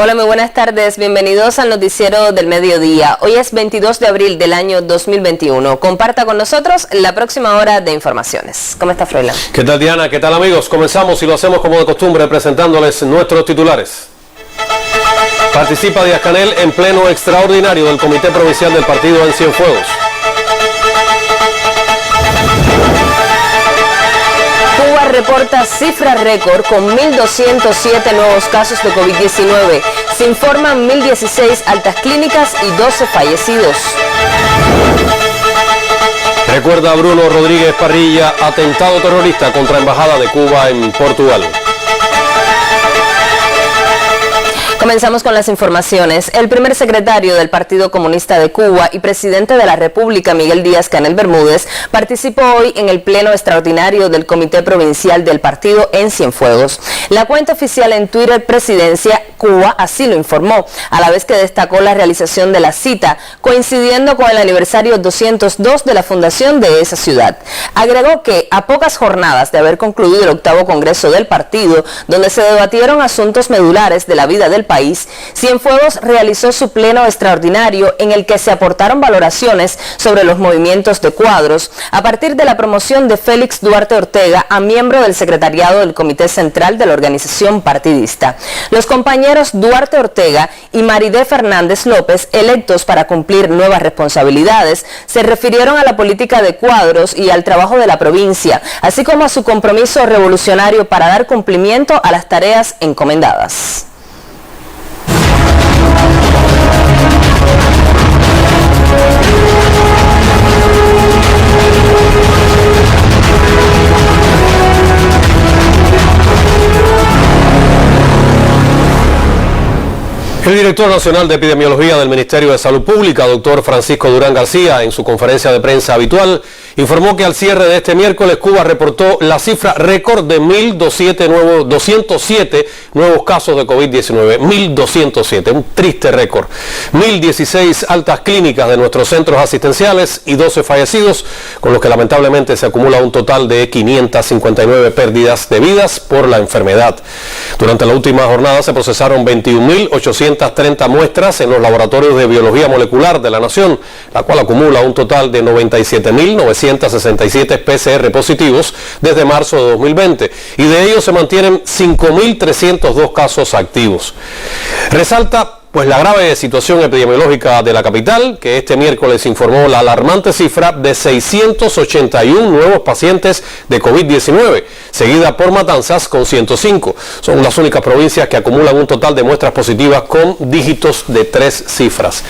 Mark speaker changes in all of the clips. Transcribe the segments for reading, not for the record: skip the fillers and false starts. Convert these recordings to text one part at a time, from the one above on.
Speaker 1: Hola, muy buenas tardes. Bienvenidos al noticiero del mediodía. Hoy es 22 de abril del año 2021. Comparta con nosotros la próxima hora de informaciones. ¿Cómo está, Froilán?
Speaker 2: ¿Qué tal, Diana? ¿Qué tal, amigos? Comenzamos y lo hacemos como de costumbre presentándoles nuestros titulares. Participa Díaz Canel en pleno extraordinario del Comité Provincial del Partido en Cienfuegos.
Speaker 1: Cuba reporta cifra récord con 1.207 nuevos casos de COVID-19. Se informan 1.016 altas clínicas y 12 fallecidos.
Speaker 2: Recuerda Bruno Rodríguez Parrilla, atentado terrorista contra Embajada de Cuba en Portugal.
Speaker 1: Comenzamos con las informaciones. El primer secretario del Partido Comunista de Cuba y presidente de la República, Miguel Díaz Canel Bermúdez, participó hoy en el pleno extraordinario del Comité Provincial del Partido en Cienfuegos. La cuenta oficial en Twitter, Presidencia Cuba, así lo informó, a la vez que destacó la realización de la cita, coincidiendo con el aniversario 202 de la fundación de esa ciudad. Agregó que a pocas jornadas de haber concluido el 8º Congreso del partido, donde se debatieron asuntos medulares de la vida del país, Cienfuegos realizó su pleno extraordinario en el que se aportaron valoraciones sobre los movimientos de cuadros a partir de la promoción de Félix Duarte Ortega a miembro del secretariado del Comité Central de la organización partidista. Los compañeros Duarte Ortega y Maridé Fernández López, electos para cumplir nuevas responsabilidades, se refirieron a la política de cuadros y al trabajo de la provincia, así como a su compromiso revolucionario para dar cumplimiento a las tareas encomendadas.
Speaker 2: El director nacional de epidemiología del Ministerio de Salud Pública, doctor Francisco Durán García, en su conferencia de prensa habitual, informó que al cierre de este miércoles Cuba reportó la cifra récord de 1.207 nuevos casos de COVID-19. 1.207, un triste récord. 1.016 altas clínicas de nuestros centros asistenciales y 12 fallecidos, con los que lamentablemente se acumula un total de 559 pérdidas de vidas por la enfermedad. Durante la última jornada se procesaron 21.830 muestras en los laboratorios de biología molecular de la nación, la cual acumula un total de 97.967 PCR positivos desde marzo de 2020, y de ellos se mantienen 5.302 casos activos. Resalta pues la grave situación epidemiológica de la capital, que este miércoles informó la alarmante cifra de 681 nuevos pacientes de COVID-19, seguida por Matanzas con 105. Son las únicas provincias que acumulan un total de muestras positivas con dígitos de 3 cifras.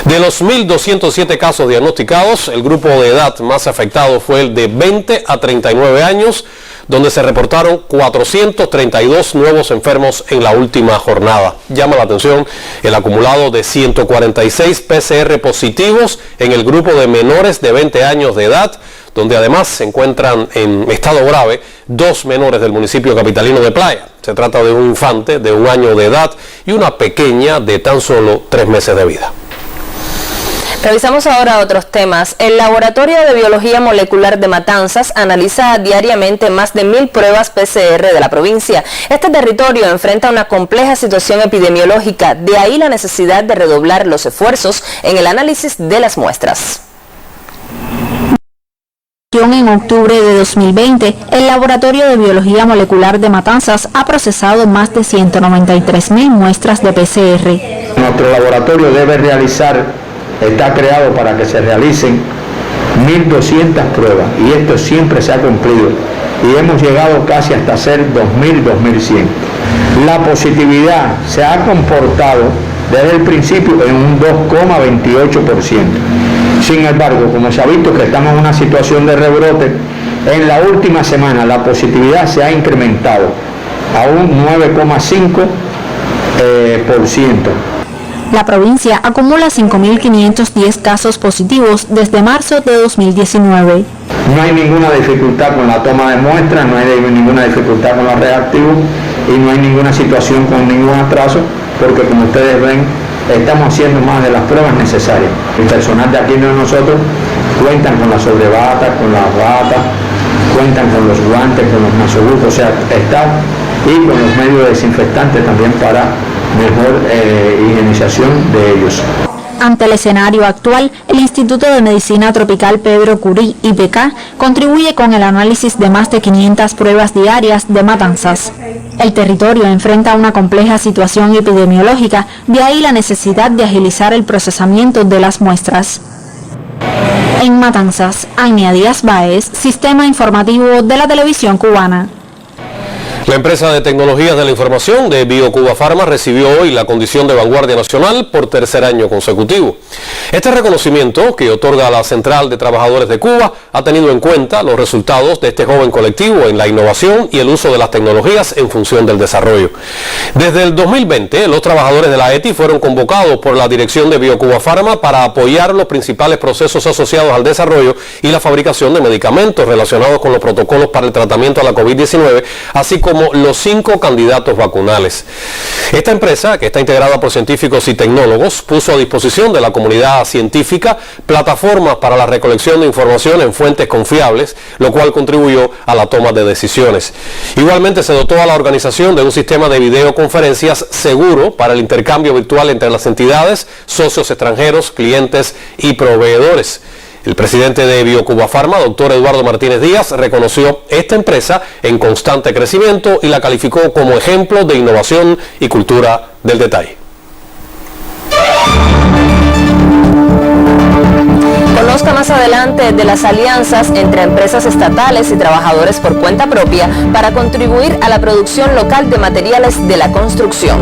Speaker 2: De los 1.207 casos diagnosticados, el grupo de edad más afectado fue el de 20 a 39 años, donde se reportaron 432 nuevos enfermos en la última jornada. Llama la atención el acumulado de 146 PCR positivos en el grupo de menores de 20 años de edad, donde además se encuentran en estado grave 2 menores del municipio capitalino de Playa. Se trata de un infante de 1 año de edad y una pequeña de tan solo 3 meses de vida.
Speaker 1: Revisamos ahora otros temas. El Laboratorio de Biología Molecular de Matanzas analiza diariamente más de 1.000 pruebas PCR de la provincia. Este territorio enfrenta una compleja situación epidemiológica, de ahí la necesidad de redoblar los esfuerzos en el análisis de las muestras.
Speaker 3: En octubre de 2020, el Laboratorio de Biología Molecular de Matanzas ha procesado más de 193.000 muestras de PCR.
Speaker 4: Nuestro laboratorio debe está creado para que se realicen 1.200 pruebas, y esto siempre se ha cumplido, y hemos llegado casi hasta hacer 2.000, 2.100. La positividad se ha comportado desde el principio en un 2,28%. Sin embargo, como se ha visto que estamos en una situación de rebrote, en la última semana la positividad se ha incrementado a un 9,5%.
Speaker 3: La provincia acumula 5.510 casos positivos desde marzo de 2019.
Speaker 4: No hay ninguna dificultad con la toma de muestras, no hay ninguna dificultad con los reactivos y no hay ninguna situación con ningún atraso, porque como ustedes ven, estamos haciendo más de las pruebas necesarias. El personal de aquí de nosotros cuentan con las sobrebatas, con las batas, cuentan con los guantes, con los nasobucos, o sea, está, y con los medios desinfectantes también para mejor higienización de ellos.
Speaker 3: Ante el escenario actual, el Instituto de Medicina Tropical Pedro Curí, IPK, contribuye con el análisis de más de 500 pruebas diarias de Matanzas. El territorio enfrenta una compleja situación epidemiológica, de ahí la necesidad de agilizar el procesamiento de las muestras. En Matanzas, Ania Díaz Báez, Sistema Informativo de la Televisión Cubana.
Speaker 2: La empresa de tecnologías de la información de BioCuba Pharma recibió hoy la condición de vanguardia nacional por tercer año consecutivo. Este reconocimiento, que otorga a la Central de Trabajadores de Cuba, ha tenido en cuenta los resultados de este joven colectivo en la innovación y el uso de las tecnologías en función del desarrollo. Desde el 2020, los trabajadores de la ETI fueron convocados por la dirección de BioCuba Pharma para apoyar los principales procesos asociados al desarrollo y la fabricación de medicamentos relacionados con los protocolos para el tratamiento a la COVID-19, así como los 5 candidatos vacunales. Esta empresa, que está integrada por científicos y tecnólogos, puso a disposición de la comunidad científica plataformas para la recolección de información en fuentes confiables, lo cual contribuyó a la toma de decisiones. Igualmente se dotó a la organización de un sistema de videoconferencias seguro para el intercambio virtual entre las entidades, socios extranjeros, clientes y proveedores. El presidente de BioCuba Pharma, doctor Eduardo Martínez Díaz, reconoció esta empresa en constante crecimiento y la calificó como ejemplo de innovación y cultura del detalle.
Speaker 1: Conozca más adelante de las alianzas entre empresas estatales y trabajadores por cuenta propia para contribuir a la producción local de materiales de la construcción.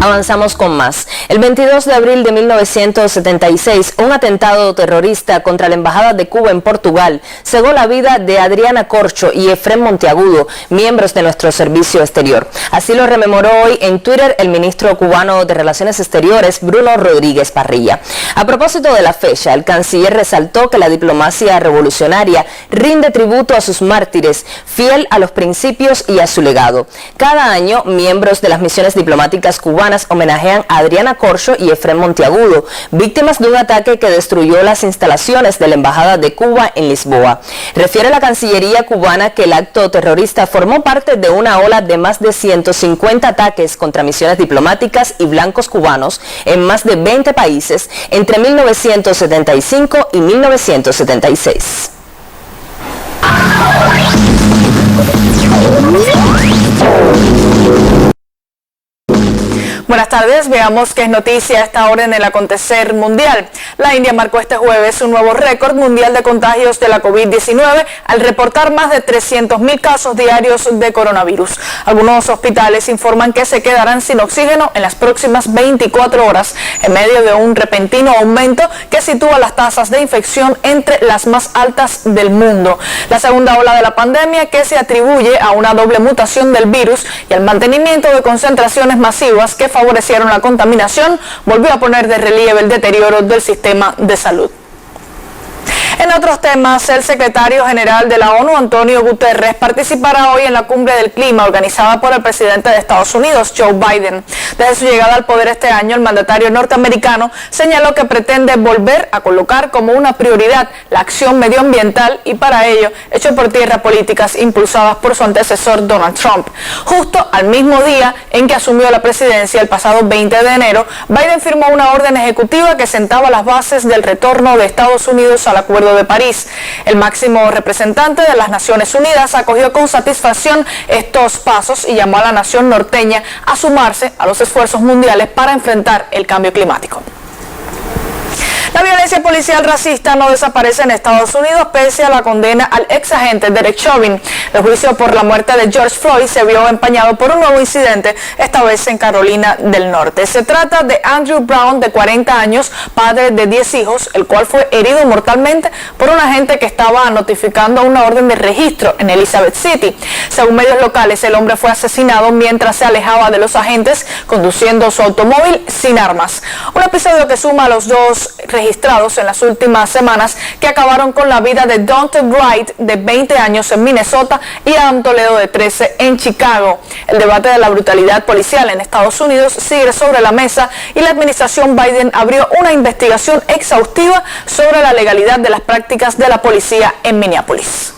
Speaker 1: Avanzamos con más. El 22 de abril de 1976, un atentado terrorista contra la Embajada de Cuba en Portugal cegó la vida de Adriana Corcho y Efrén Monteagudo, miembros de nuestro servicio exterior. Así lo rememoró hoy en Twitter el ministro cubano de Relaciones Exteriores, Bruno Rodríguez Parrilla. A propósito de la fecha, el canciller resaltó que la diplomacia revolucionaria rinde tributo a sus mártires, fiel a los principios y a su legado. Cada año, miembros de las misiones diplomáticas cubanas homenajean a Adriana Corcho y Efrén Monteagudo, víctimas de un ataque que destruyó las instalaciones de la Embajada de Cuba en Lisboa. Refiere la Cancillería cubana que el acto terrorista formó parte de una ola de más de 150 ataques contra misiones diplomáticas y blancos cubanos en más de 20 países entre 1975 y 1976.
Speaker 5: Buenas tardes, veamos qué es noticia a esta hora en el acontecer mundial. La India marcó este jueves un nuevo récord mundial de contagios de la COVID-19 al reportar más de 300.000 casos diarios de coronavirus. Algunos hospitales informan que se quedarán sin oxígeno en las próximas 24 horas en medio de un repentino aumento que sitúa las tasas de infección entre las más altas del mundo. La segunda ola de la pandemia, que se atribuye a una doble mutación del virus y al mantenimiento de concentraciones masivas que favorecieron la contaminación, volvió a poner de relieve el deterioro del sistema de salud. En otros temas, el secretario general de la ONU, Antonio Guterres, participará hoy en la cumbre del clima organizada por el presidente de Estados Unidos, Joe Biden. Desde su llegada al poder este año, el mandatario norteamericano señaló que pretende volver a colocar como una prioridad la acción medioambiental y para ello echó por tierra políticas impulsadas por su antecesor Donald Trump. Justo al mismo día en que asumió la presidencia, el pasado 20 de enero, Biden firmó una orden ejecutiva que sentaba las bases del retorno de Estados Unidos al Acuerdo de París. El máximo representante de las Naciones Unidas acogió con satisfacción estos pasos y llamó a la nación norteña a sumarse a los esfuerzos mundiales para enfrentar el cambio climático. La violencia policial racista no desaparece en Estados Unidos pese a la condena al ex agente Derek Chauvin. El juicio por la muerte de George Floyd se vio empañado por un nuevo incidente, esta vez en Carolina del Norte. Se trata de Andrew Brown, de 40 años, padre de 10 hijos, el cual fue herido mortalmente por un agente que estaba notificando una orden de registro en Elizabeth City. Según medios locales, el hombre fue asesinado mientras se alejaba de los agentes conduciendo su automóvil sin armas. Un episodio que suma a los dos registros registrados en las últimas semanas que acabaron con la vida de Daunte Wright, de 20 años en Minnesota, y Adam Toledo, de 13 en Chicago. El debate de la brutalidad policial en Estados Unidos sigue sobre la mesa y la administración Biden abrió una investigación exhaustiva sobre la legalidad de las prácticas de la policía en Minneapolis.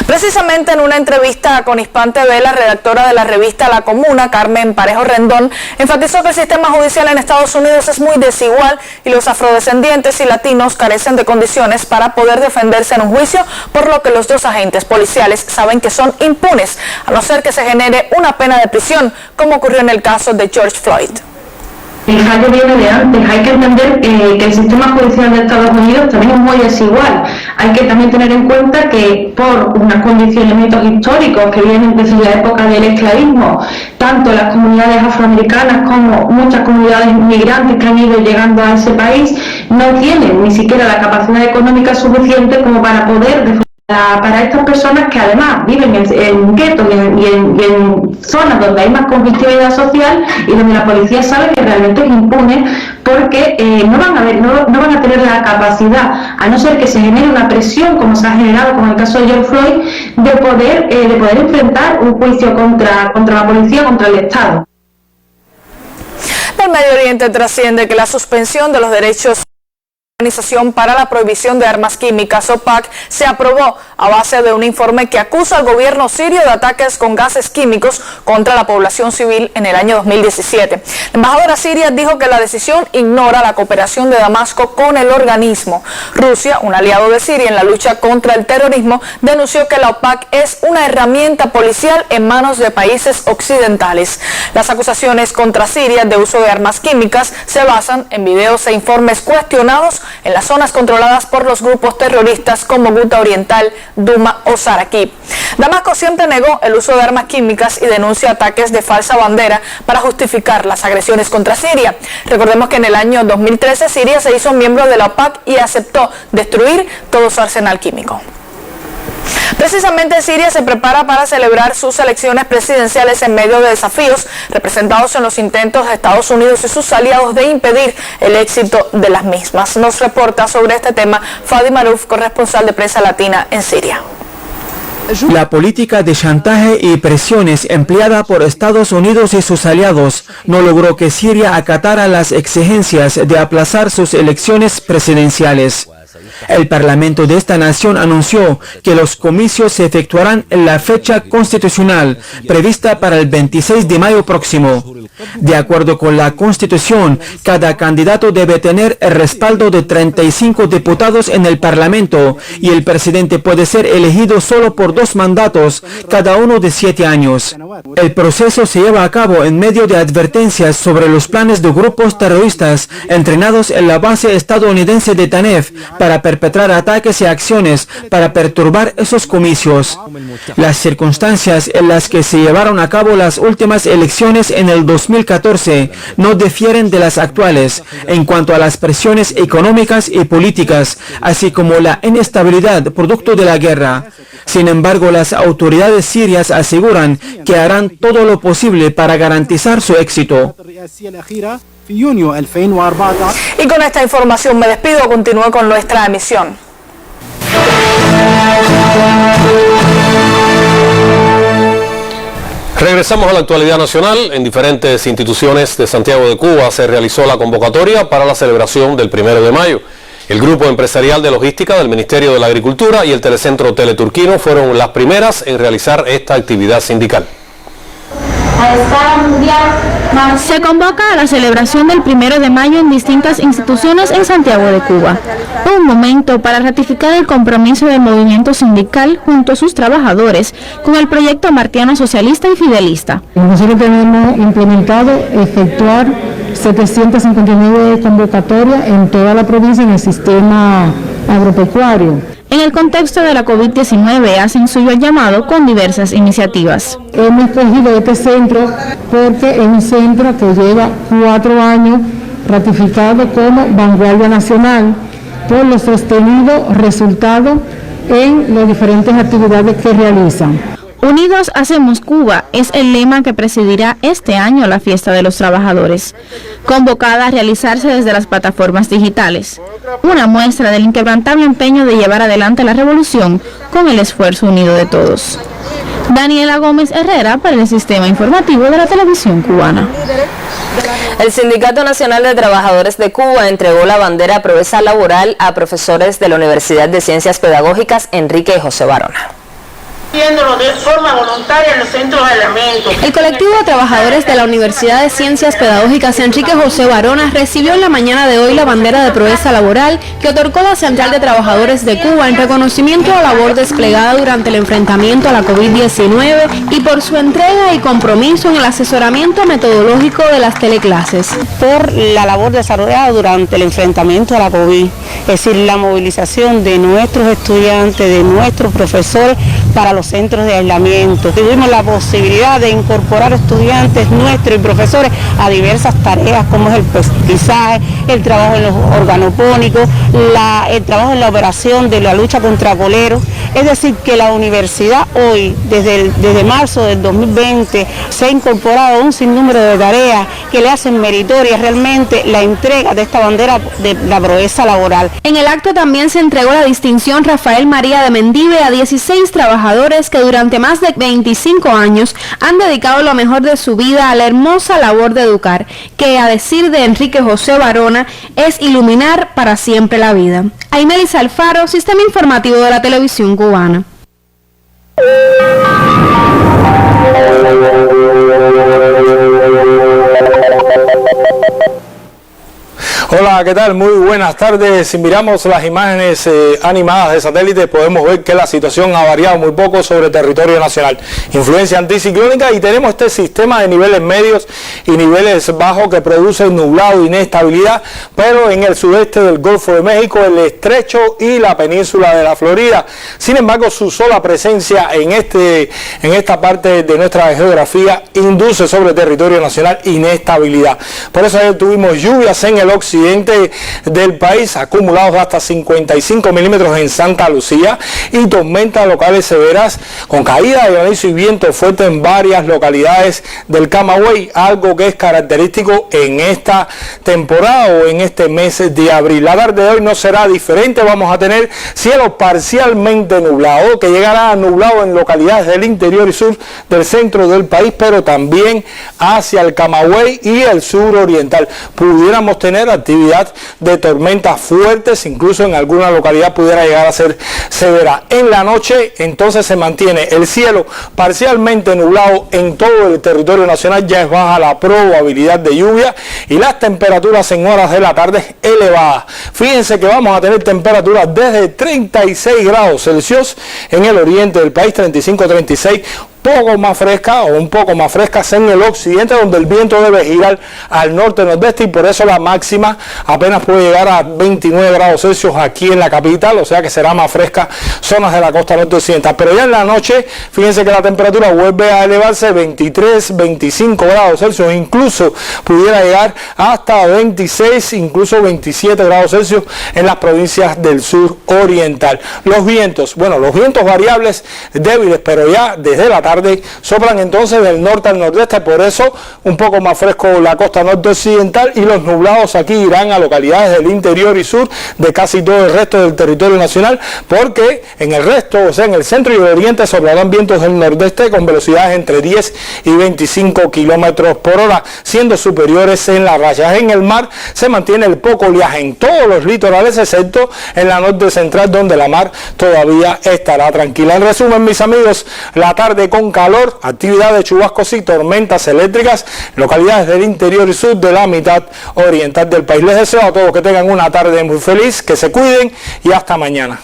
Speaker 5: Precisamente en una entrevista con Hispan TV, la redactora de la revista La Comuna, Carmen Parejo Rendón, enfatizó que el sistema judicial en Estados Unidos es muy desigual y los afrodescendientes y latinos carecen de condiciones para poder defenderse en un juicio, por lo que los dos agentes policiales saben que son impunes, a no ser que se genere una pena de prisión, como ocurrió en el caso de George Floyd.
Speaker 6: El fallo viene de antes. Hay que entender que el sistema judicial de Estados Unidos también es muy desigual. Hay que también tener en cuenta que por unos condicionamientos históricos que vienen desde la época del esclavismo, tanto las comunidades afroamericanas como muchas comunidades migrantes que han ido llegando a ese país no tienen ni siquiera la capacidad económica suficiente como para poder defender para estas personas que además viven en guetos y en zonas donde hay más conflictividad social y donde la policía sabe que realmente es impune, porque no van a tener la capacidad, a no ser que se genere una presión como se ha generado con el caso de George Floyd, de poder enfrentar un juicio contra la policía, contra el Estado.
Speaker 5: Del Medio Oriente trasciende que la suspensión de los derechos Organización para la Prohibición de Armas Químicas, OPAC, se aprobó a base de un informe que acusa al gobierno sirio de ataques con gases químicos contra la población civil en el año 2017. La embajadora siria dijo que la decisión ignora la cooperación de Damasco con el organismo. Rusia, un aliado de Siria en la lucha contra el terrorismo, denunció que la OPAC es una herramienta policial en manos de países occidentales. Las acusaciones contra Siria de uso de armas químicas se basan en videos e informes cuestionados en las zonas controladas por los grupos terroristas como Ghouta Oriental, Duma o Saraqib. Damasco siempre negó el uso de armas químicas y denuncia ataques de falsa bandera para justificar las agresiones contra Siria. Recordemos que en el año 2013 Siria se hizo miembro de la OPAC y aceptó destruir todo su arsenal químico. Precisamente Siria se prepara para celebrar sus elecciones presidenciales en medio de desafíos representados en los intentos de Estados Unidos y sus aliados de impedir el éxito de las mismas. Nos reporta sobre este tema Fadi Maruf, corresponsal de Prensa Latina en Siria.
Speaker 7: La política de chantaje y presiones empleada por Estados Unidos y sus aliados no logró que Siria acatara las exigencias de aplazar sus elecciones presidenciales. El Parlamento de esta nación anunció que los comicios se efectuarán en la fecha constitucional prevista para el 26 de mayo próximo. De acuerdo con la Constitución, cada candidato debe tener el respaldo de 35 diputados en el Parlamento y el presidente puede ser elegido solo por 2 mandatos, cada uno de 7 años. El proceso se lleva a cabo en medio de advertencias sobre los planes de grupos terroristas entrenados en la base estadounidense de Tanef para perpetrar ataques y acciones para perturbar esos comicios. Las circunstancias en las que se llevaron a cabo las últimas elecciones en el 2014 no difieren de las actuales en cuanto a las presiones económicas y políticas, así como la inestabilidad producto de la guerra. Sin embargo, las autoridades sirias aseguran que harán todo lo posible para garantizar su éxito.
Speaker 5: Y con esta información me despido, continúo con nuestra emisión.
Speaker 2: Regresamos a la actualidad nacional. En diferentes instituciones de Santiago de Cuba se realizó la convocatoria para la celebración del 1 de mayo. El Grupo Empresarial de Logística del Ministerio de la Agricultura y el Telecentro Teleturquino fueron las primeras en realizar esta actividad sindical.
Speaker 3: Se convoca a la celebración del 1 de mayo en distintas instituciones en Santiago de Cuba. Un momento para ratificar el compromiso del movimiento sindical junto a sus trabajadores con el proyecto martiano socialista y fidelista.
Speaker 8: Nosotros tenemos implementado efectuar 759 convocatorias en toda la provincia en el sistema agropecuario.
Speaker 3: En el contexto de la COVID-19 hacen suyo el llamado con diversas iniciativas.
Speaker 8: Hemos escogido este centro porque es un centro que lleva 4 años ratificado como vanguardia nacional por los sostenidos resultados en las diferentes actividades que realizan.
Speaker 9: Unidos hacemos Cuba es el lema que presidirá este año la Fiesta de los Trabajadores, convocada a realizarse desde las plataformas digitales. Una muestra del inquebrantable empeño de llevar adelante la revolución con el esfuerzo unido de todos. Daniela Gómez Herrera para el Sistema Informativo de la Televisión Cubana.
Speaker 1: El Sindicato Nacional de Trabajadores de Cuba entregó la bandera Proeza Laboral a profesores de la Universidad de Ciencias Pedagógicas Enrique José Barona.
Speaker 10: De forma voluntaria en los centros de aislamiento.
Speaker 11: El colectivo de trabajadores de la Universidad de Ciencias Pedagógicas Enrique José Barona recibió en la mañana de hoy la bandera de Proeza Laboral que otorgó la Central de Trabajadores de Cuba en reconocimiento a la labor desplegada durante el enfrentamiento a la COVID-19 y por su entrega y compromiso en el asesoramiento metodológico de las teleclases.
Speaker 12: Por la labor desarrollada durante el enfrentamiento a la COVID, es decir, la movilización de nuestros estudiantes, de nuestros profesores para los centros de aislamiento. Tuvimos la posibilidad de incorporar estudiantes nuestros y profesores a diversas tareas como es el pesquisaje, el trabajo en los organopónicos, el trabajo en la operación de la lucha contra coleros. Es decir, que la universidad hoy, desde marzo del 2020, se ha incorporado un sinnúmero de tareas que le hacen meritoria realmente la entrega de esta bandera de la proeza laboral.
Speaker 11: En el acto también se entregó la distinción Rafael María de Mendive a 16 trabajadores que durante más de 25 años han dedicado lo mejor de su vida a la hermosa labor de educar, que a decir de Enrique José Barona es iluminar para siempre la vida. Aymelis Alfaro, Sistema Informativo de la Televisión Cubana.
Speaker 13: Hola, ¿qué tal? Muy buenas tardes. Si miramos las imágenes animadas de satélite, podemos ver que la situación ha variado muy poco sobre el territorio nacional. Influencia anticiclónica y tenemos este sistema de niveles medios y niveles bajos que produce nublado e inestabilidad, pero en el sudeste del Golfo de México, el estrecho y la península de la Florida. Sin embargo, su sola presencia en esta parte de nuestra geografía induce sobre el territorio nacional inestabilidad. Por eso ayer tuvimos lluvias en el occidente del país, acumulados hasta 55 milímetros en Santa Lucía y tormentas locales severas con caída de granizo y viento fuerte en varias localidades del Camagüey, algo que es característico en esta temporada o en este mes de abril. La tarde de hoy no será diferente, vamos a tener cielo parcialmente nublado, que llegará a nublado en localidades del interior y sur del centro del país, pero también hacia el Camagüey y el sur oriental. Pudiéramos tener actividad de tormentas fuertes, incluso en alguna localidad pudiera llegar a ser severa. En la noche entonces se mantiene el cielo parcialmente nublado en todo el territorio nacional, ya es baja la probabilidad de lluvia y las temperaturas en horas de la tarde elevadas. Fíjense que vamos a tener temperaturas desde 36 grados Celsius en el oriente del país, 35-36, poco más fresca o un poco más frescas en el occidente, donde el viento debe girar al norte-nordeste y por eso la máxima apenas puede llegar a 29 grados Celsius aquí en la capital, o sea que será más fresca zonas de la costa norte-occidental. Pero ya en la noche, fíjense que la temperatura vuelve a elevarse 23-25 grados Celsius, incluso pudiera llegar hasta 26, incluso 27 grados Celsius en las provincias del sur oriental. Los vientos, bueno, los vientos variables débiles, pero ya desde la tarde soplan entonces del norte al nordeste, por eso un poco más fresco la costa norte-occidental y los nublados aquí irán a localidades del interior y sur de casi todo el resto del territorio nacional, porque en el resto, o sea en el centro y el oriente soplarán vientos del nordeste con velocidades entre 10 y 25 kilómetros por hora, siendo superiores en la raya. En el mar se mantiene el poco oleaje en todos los litorales, excepto en la norte central, donde la mar todavía estará tranquila. En resumen, mis amigos, la tarde con calor, actividad de chubascos y tormentas eléctricas, localidades del interior y sur de la mitad oriental del país. Les deseo a todos que tengan una tarde muy feliz, que se cuiden y hasta mañana.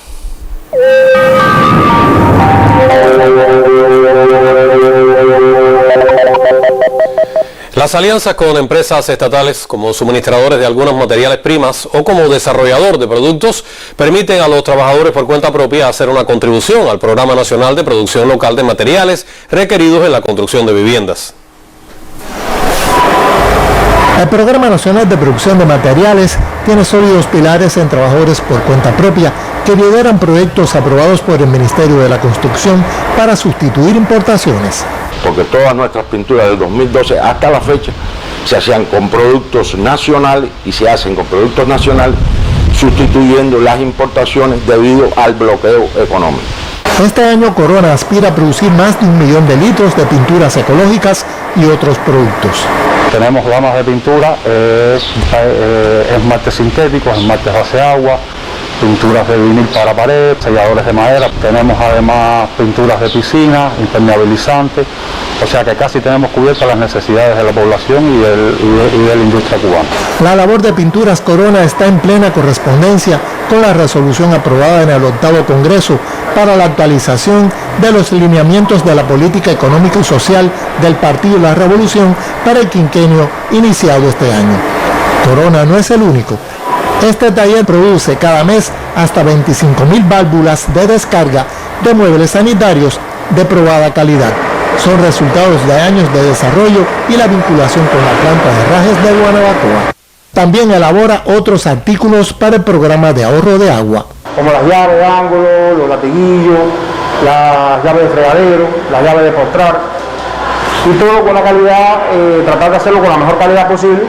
Speaker 2: Las alianzas con empresas estatales como suministradores de algunos materiales primas o como desarrollador de productos permiten a los trabajadores por cuenta propia hacer una contribución al Programa Nacional de Producción Local de Materiales requeridos en la construcción de viviendas.
Speaker 14: El Programa Nacional de Producción de Materiales tiene sólidos pilares en trabajadores por cuenta propia que lideran proyectos aprobados por el Ministerio de la Construcción para sustituir importaciones.
Speaker 15: Porque todas nuestras pinturas del 2012 hasta la fecha se hacían con productos nacionales y se hacen con productos nacionales sustituyendo las importaciones debido al bloqueo económico.
Speaker 14: Este año Corona aspira a producir más de 1 millón de litros de pinturas ecológicas y otros productos.
Speaker 16: Tenemos gamas de pintura, esmaltes sintéticos, esmaltes base agua, pinturas de vinil para pared, selladores de madera. Tenemos además pinturas de piscina, impermeabilizantes, o sea que casi tenemos cubiertas las necesidades de la población y de la industria cubana.
Speaker 14: La labor de Pinturas Corona está en plena correspondencia con la resolución aprobada en el 8º Congreso para la actualización de los lineamientos de la política económica y social del Partido La Revolución para el quinquenio iniciado este año. Corona no es el único. Este taller produce cada mes hasta 25.000 válvulas de descarga de muebles sanitarios de probada calidad. Son resultados de años de desarrollo y la vinculación con la planta de herrajes de Guanabacoa. También elabora otros artículos para el programa de ahorro de agua.
Speaker 17: Como las llaves de ángulo, los latiguillos, las llaves de fregadero, las llaves de postrar. Y todo con la calidad, tratar de hacerlo con la mejor calidad posible,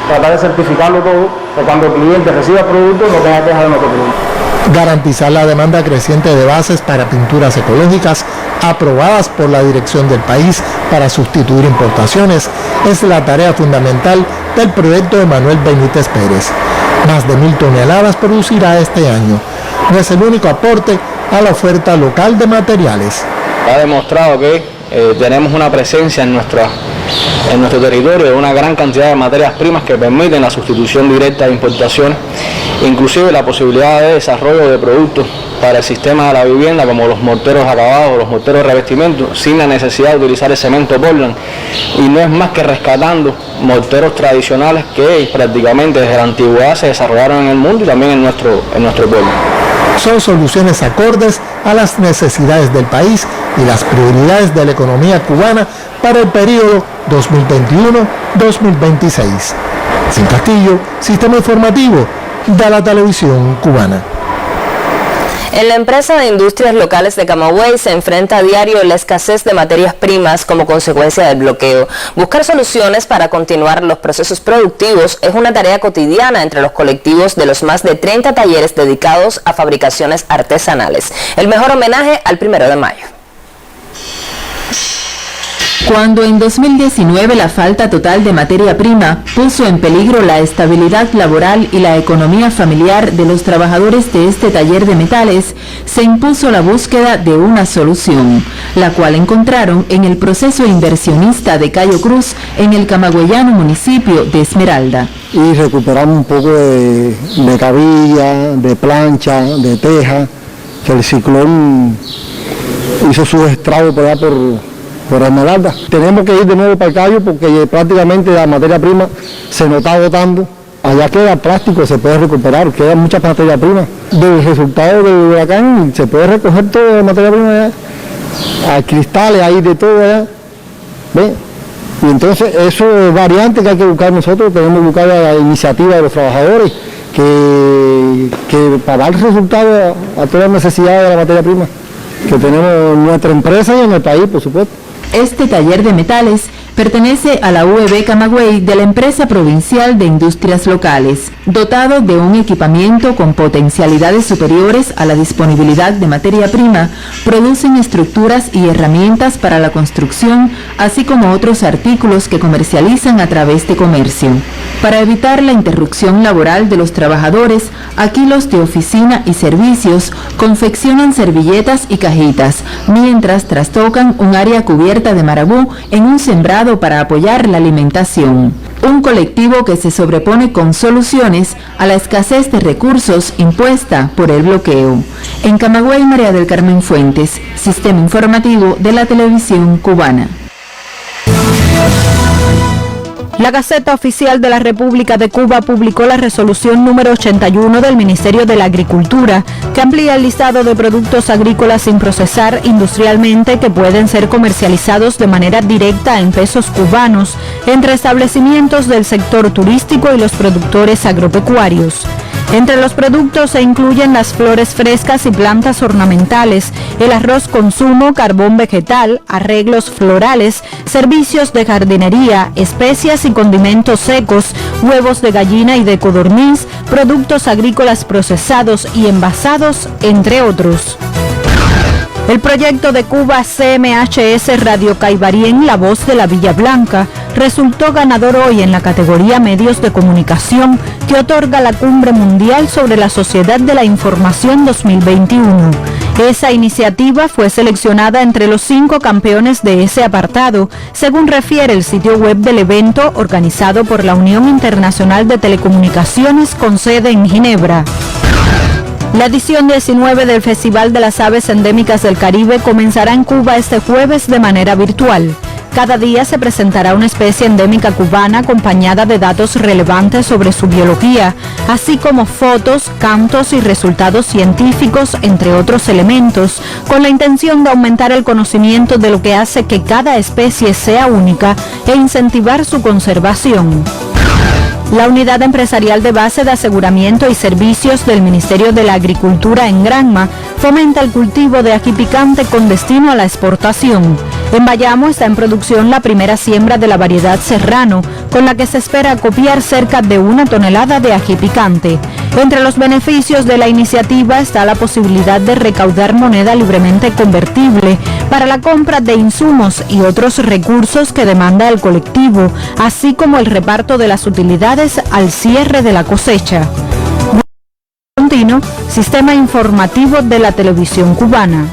Speaker 17: tratar de certificarlo todo, que cuando el cliente reciba el producto no tenga queja de nuestro producto.
Speaker 14: Garantizar la demanda creciente de bases para pinturas ecológicas aprobadas por la dirección del país para sustituir importaciones es la tarea fundamental del proyecto de Manuel Benítez Pérez. Más de 1.000 toneladas producirá este año. No es el único aporte a la oferta local de materiales.
Speaker 18: Ha demostrado que tenemos una presencia en nuestro territorio de una gran cantidad de materias primas que permiten la sustitución directa de importaciones, inclusive la posibilidad de desarrollo de productos para el sistema de la vivienda como los morteros acabados, los morteros de revestimiento, sin la necesidad de utilizar el cemento Portland, y no es más que rescatando morteros tradicionales que prácticamente desde la antigüedad se desarrollaron en el mundo y también en nuestro pueblo.
Speaker 14: Son soluciones acordes a las necesidades del país y las prioridades de la economía cubana para el periodo 2021-2026. Sin Castillo, Sistema Informativo de la Televisión Cubana.
Speaker 1: En la empresa de industrias locales de Camagüey se enfrenta a diario la escasez de materias primas como consecuencia del bloqueo. Buscar soluciones para continuar los procesos productivos es una tarea cotidiana entre los colectivos de los más de 30 talleres dedicados a fabricaciones artesanales. El mejor homenaje al 1 de mayo.
Speaker 19: Cuando en 2019 la falta total de materia prima puso en peligro la estabilidad laboral y la economía familiar de los trabajadores de este taller de metales, se impuso la búsqueda de una solución, la cual encontraron en el proceso inversionista de Cayo Cruz en el camagüeyano municipio de Esmeralda.
Speaker 20: Y recuperamos un poco de cabilla, de plancha, de teja, que el ciclón hizo su estrago por allá por Esmeralda. Tenemos que ir de nuevo para el Cayo porque prácticamente la materia prima se nos está agotando. Allá queda plástico, se puede recuperar, queda mucha materia prima. Del resultado del huracán se puede recoger toda la materia prima allá. Hay cristales, hay de todo allá. ¿Ve? Y entonces eso es variante que hay que buscar nosotros, tenemos que buscar la iniciativa de los trabajadores que para dar resultado a todas las necesidades de la materia prima que tenemos en nuestra empresa y en el país, por supuesto.
Speaker 19: Este taller de metales pertenece a la UEB Camagüey de la Empresa Provincial de Industrias Locales, dotado de un equipamiento con potencialidades superiores a la disponibilidad de materia prima. Producen estructuras y herramientas para la construcción, así como otros artículos que comercializan a través de comercio. Para evitar la interrupción laboral de los trabajadores, aquí los de oficina y servicios confeccionan servilletas y cajitas, mientras trastocan un área cubierta de marabú en un sembrado para apoyar la alimentación. Un colectivo que se sobrepone con soluciones a la escasez de recursos impuesta por el bloqueo. En Camagüey, María del Carmen Fuentes, Sistema Informativo de la Televisión Cubana.
Speaker 3: La Gaceta Oficial de la República de Cuba publicó la resolución número 81 del Ministerio de la Agricultura, que amplía el listado de productos agrícolas sin procesar industrialmente que pueden ser comercializados de manera directa en pesos cubanos entre establecimientos del sector turístico y los productores agropecuarios. Entre los productos se incluyen las flores frescas y plantas ornamentales, el arroz consumo, carbón vegetal, arreglos florales, servicios de jardinería, especias y condimentos secos, huevos de gallina y de codorniz, productos agrícolas procesados y envasados, entre otros. El proyecto de Cuba CMHS Radio Caibarien, La Voz de la Villa Blanca, resultó ganador hoy en la categoría Medios de Comunicación que otorga la Cumbre Mundial sobre la Sociedad de la Información 2021. Esa iniciativa fue seleccionada entre los 5 campeones de ese apartado, según refiere el sitio web del evento organizado por la Unión Internacional de Telecomunicaciones con sede en Ginebra. La edición 19 del Festival de las Aves Endémicas del Caribe comenzará en Cuba este jueves de manera virtual. Cada día se presentará una especie endémica cubana acompañada de datos relevantes sobre su biología, así como fotos, cantos y resultados científicos, entre otros elementos, con la intención de aumentar el conocimiento de lo que hace que cada especie sea única e incentivar su conservación. La Unidad Empresarial de Base de Aseguramiento y Servicios del Ministerio de la Agricultura en Granma fomenta el cultivo de ají picante con destino a la exportación. En Bayamo está en producción la primera siembra de la variedad Serrano, con la que se espera copiar cerca de 1 tonelada de ají picante. Entre los beneficios de la iniciativa está la posibilidad de recaudar moneda libremente convertible para la compra de insumos y otros recursos que demanda el colectivo, así como el reparto de las utilidades al cierre de la cosecha. Continuo, Sistema Informativo de la Televisión Cubana.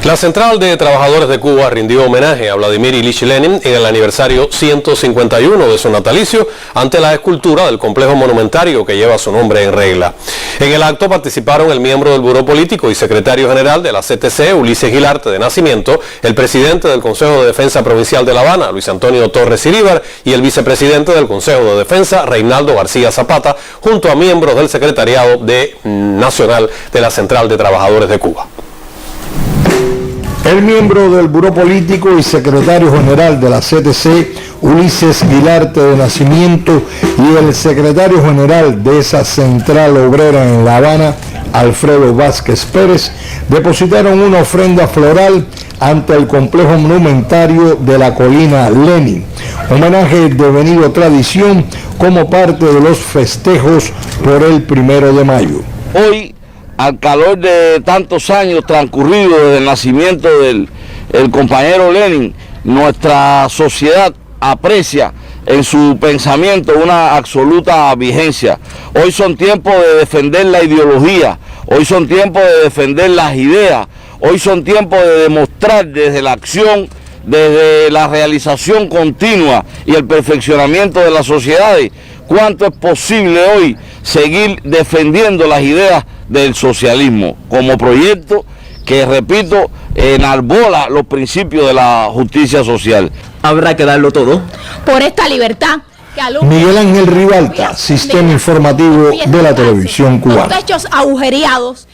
Speaker 2: La Central de Trabajadores de Cuba rindió homenaje a Vladimir Ilich Lenin en el aniversario 151 de su natalicio ante la escultura del complejo monumentario que lleva su nombre en regla. En el acto participaron el miembro del Buró Político y secretario general de la CTC, Ulises Gilarte de nacimiento, el presidente del Consejo de Defensa Provincial de La Habana, Luis Antonio Torres Iríbar, y el vicepresidente del Consejo de Defensa, Reinaldo García Zapata, junto a miembros del Secretariado Nacional de la Central de Trabajadores de Cuba.
Speaker 14: El miembro del Buró Político y secretario general de la CTC, Ulises Gilarte de nacimiento, y el secretario general de esa central obrera en La Habana, Alfredo Vázquez Pérez, depositaron una ofrenda floral ante el complejo monumentario de la colina Lenin, homenaje devenido tradición como parte de los festejos por el 1 de mayo.
Speaker 15: Hoy, al calor de tantos años transcurridos desde el nacimiento del compañero Lenin, nuestra sociedad aprecia en su pensamiento una absoluta vigencia. Hoy son tiempos de defender la ideología, hoy son tiempos de defender las ideas, hoy son tiempos de demostrar desde la acción, desde la realización continua y el perfeccionamiento de las sociedades, cuánto es posible hoy seguir defendiendo las ideas del socialismo como proyecto que, repito, enarbola los principios de la justicia social.
Speaker 21: Habrá que darlo todo
Speaker 11: por esta libertad.
Speaker 14: Miguel Ángel Ribalta, Sistema Informativo de la Televisión Cubana.
Speaker 11: Los techos agujereados.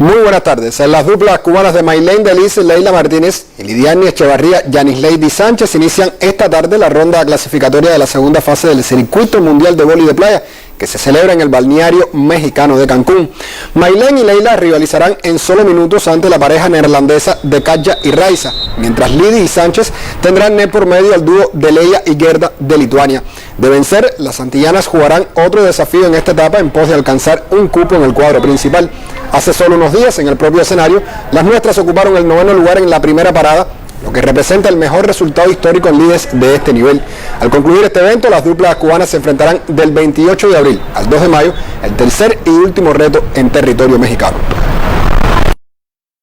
Speaker 22: Muy buenas tardes. En las duplas cubanas de Maylene Delis, Leila Martínez y Lidiani Echevarría, Yanis Lady Sánchez inician esta tarde la ronda clasificatoria de la segunda fase del Circuito Mundial de Vóley de Playa, que se celebra en el balneario mexicano de Cancún. Maylene y Leila rivalizarán en solo minutos ante la pareja neerlandesa de Katja y Raiza, mientras Lidy y Sánchez tendrán net por medio al dúo de Leia y Gerda de Lituania. De vencer, las antillanas jugarán otro desafío en esta etapa en pos de alcanzar un cupo en el cuadro principal. Hace solo unos días, en el propio escenario, las nuestras ocuparon el 9º lugar en la primera parada, lo que representa el mejor resultado histórico en lides de este nivel. Al concluir este evento, las duplas cubanas se enfrentarán del 28 de abril al 2 de mayo, el tercer y último reto en territorio mexicano.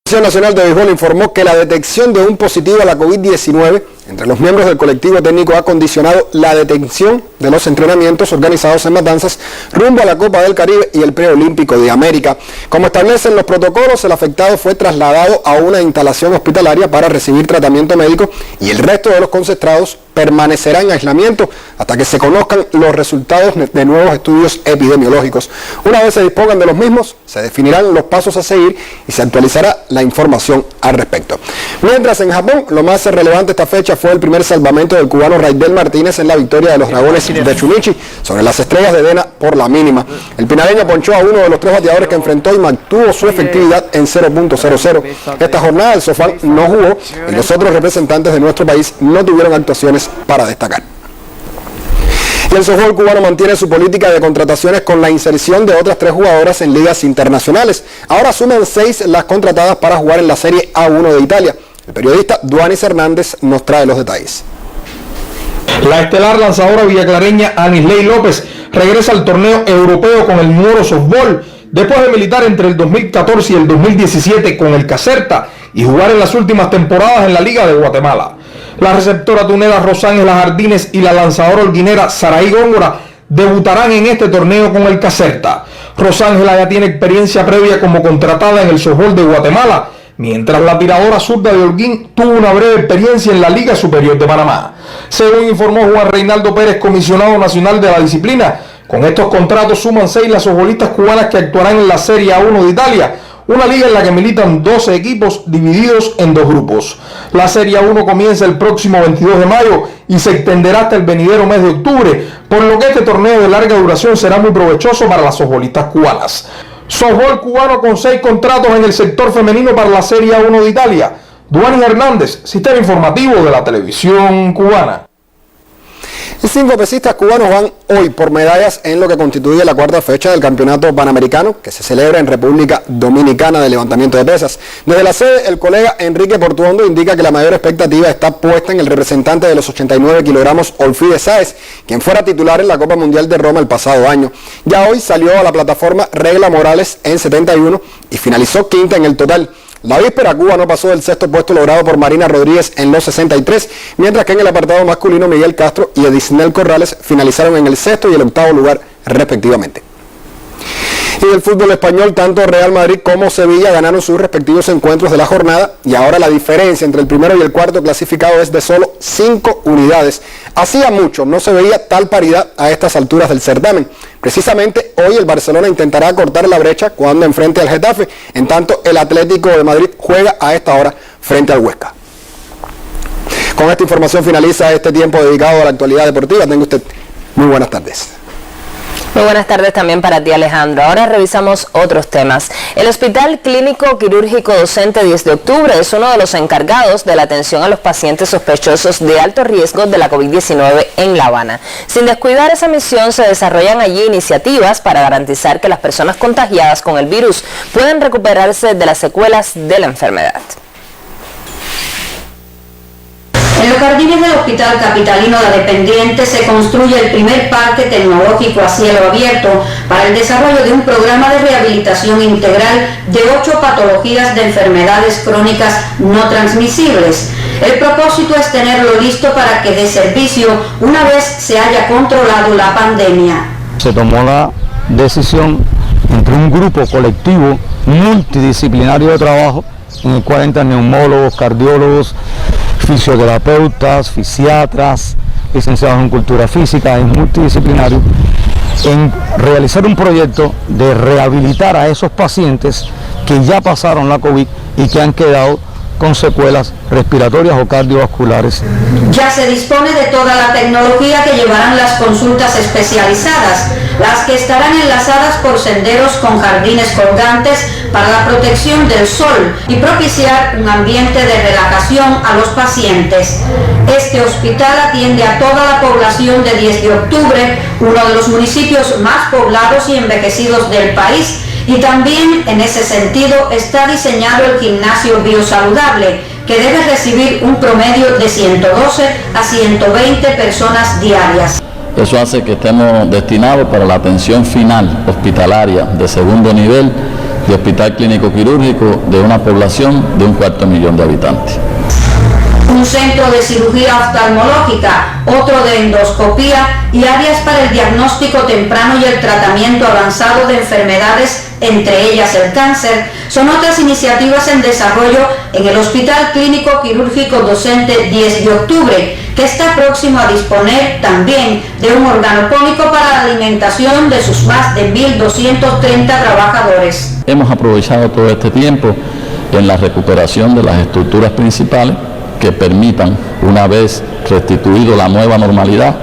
Speaker 22: La Comisión Nacional de Béisbol informó que la detección de un positivo a la COVID-19 entre los miembros del colectivo técnico ha condicionado la detención de los entrenamientos organizados en Matanzas rumbo a la Copa del Caribe y el Preolímpico de América. Como establecen los protocolos, el afectado fue trasladado a una instalación hospitalaria para recibir tratamiento médico y el resto de los concentrados permanecerá en aislamiento hasta que se conozcan los resultados de nuevos estudios epidemiológicos. Una vez se dispongan de los mismos, se definirán los pasos a seguir y se actualizará la información al respecto. Mientras en Japón, lo más relevante esta fecha fue el primer salvamento del cubano Raidel Martínez en la victoria de los Dragones de Chunichi sobre las Estrellas de Dena por la mínima. El pinareño ponchó a uno de los 3 bateadores que enfrentó y mantuvo su efectividad en 0.00. Esta jornada el Sofán no jugó y los otros representantes de nuestro país no tuvieron actuaciones para destacar. Y el softball cubano mantiene su política de contrataciones con la inserción de otras 3 jugadoras en ligas internacionales. Ahora suman 6 las contratadas para jugar en la Serie A1 de Italia. El periodista Duanis Hernández nos trae los detalles.
Speaker 4: La estelar lanzadora villaclareña Anisley López regresa al torneo europeo con el Moro Softball después de militar entre el 2014 y el 2017 con el Caserta y jugar en las últimas temporadas en la Liga de Guatemala. La receptora tunera Rosángela Jardines y la lanzadora holguinera Saraí Góngora debutarán en este torneo con el Caserta. Rosángela ya tiene experiencia previa como contratada en el softball de Guatemala, mientras la tiradora zurda de Holguín tuvo una breve experiencia en la Liga Superior de Panamá. Según informó Juan Reinaldo Pérez, comisionado nacional de la disciplina, con estos contratos suman 6 las softbolistas cubanas que actuarán en la Serie A1 de Italia, una liga en la que militan 12 equipos divididos en 2 grupos. La Serie A1 comienza el próximo 22 de mayo y se extenderá hasta el venidero mes de octubre, por lo que este torneo de larga duración será muy provechoso para las softbolistas cubanas. Softball cubano con 6 contratos en el sector femenino para la Serie A1 de Italia. Duanis Hernández, Sistema Informativo de la Televisión Cubana.
Speaker 22: Y 5 pesistas cubanos van hoy por medallas en lo que constituye la 4ª fecha del Campeonato Panamericano que se celebra en República Dominicana de levantamiento de pesas. Desde la sede, el colega Enrique Portuondo indica que la mayor expectativa está puesta en el representante de los 89 kilogramos, Olfide Sáez, quien fuera titular en la Copa Mundial de Roma el pasado año. Ya hoy salió a la plataforma Regla Morales en 71 y finalizó quinta en el total. La víspera, Cuba no pasó del 6º puesto logrado por Marina Rodríguez en los 63, mientras que en el apartado masculino Miguel Castro y Edisnel Corrales finalizaron en el 6º y el 8º lugar respectivamente. Y del fútbol español, tanto Real Madrid como Sevilla ganaron sus respectivos encuentros de la jornada y ahora la diferencia entre el primero y el cuarto clasificado es de solo 5 unidades. Hacía mucho no se veía tal paridad a estas alturas del certamen. Precisamente hoy el Barcelona intentará cortar la brecha cuando enfrente al Getafe, en tanto el Atlético de Madrid juega a esta hora frente al Huesca. Con esta información finaliza este tiempo dedicado a la actualidad deportiva. Tenga usted muy buenas tardes.
Speaker 1: Muy buenas tardes también para ti, Alejandro. Ahora revisamos otros temas. El Hospital Clínico Quirúrgico Docente 10 de octubre es uno de los encargados de la atención a los pacientes sospechosos de alto riesgo de la COVID-19 en La Habana. Sin descuidar esa misión, se desarrollan allí iniciativas para garantizar que las personas contagiadas con el virus puedan recuperarse de las secuelas de la enfermedad.
Speaker 21: En los jardines del Hospital Capitalino de Dependientes se construye el primer parque tecnológico a cielo abierto para el desarrollo de un programa de rehabilitación integral de 8 patologías de enfermedades crónicas no transmisibles. El propósito es tenerlo listo para que dé servicio una vez se haya controlado la pandemia.
Speaker 23: Se tomó la decisión entre un grupo colectivo multidisciplinario de trabajo, en el cual entran neumólogos, cardiólogos, fisioterapeutas, fisiatras, licenciados en cultura física, en multidisciplinario, en realizar un proyecto de rehabilitar a esos pacientes que ya pasaron la COVID y que han quedado con secuelas respiratorias o cardiovasculares.
Speaker 21: Ya se dispone de toda la tecnología que llevarán las consultas especializadas, las que estarán enlazadas por senderos con jardines colgantes para la protección del sol y propiciar un ambiente de relajación a los pacientes. Este hospital atiende a toda la población de 10 de octubre, uno de los municipios más poblados y envejecidos del país, y también en ese sentido está diseñado el gimnasio biosaludable, que debe recibir un promedio de 112 a 120 personas diarias.
Speaker 24: Eso hace que estemos destinados para la atención final hospitalaria de segundo nivel de hospital clínico quirúrgico de una población de 250.000 de habitantes.
Speaker 21: Un un centro de cirugía oftalmológica, otro de endoscopía y áreas para el diagnóstico temprano y el tratamiento avanzado de enfermedades, entre ellas el cáncer, son otras iniciativas en desarrollo en el Hospital Clínico Quirúrgico Docente 10 de octubre, que está próximo a disponer también de un organopónico para la alimentación de sus más de 1.230 trabajadores.
Speaker 24: Hemos aprovechado todo este tiempo en la recuperación de las estructuras principales que permitan, una vez restituido la nueva normalidad,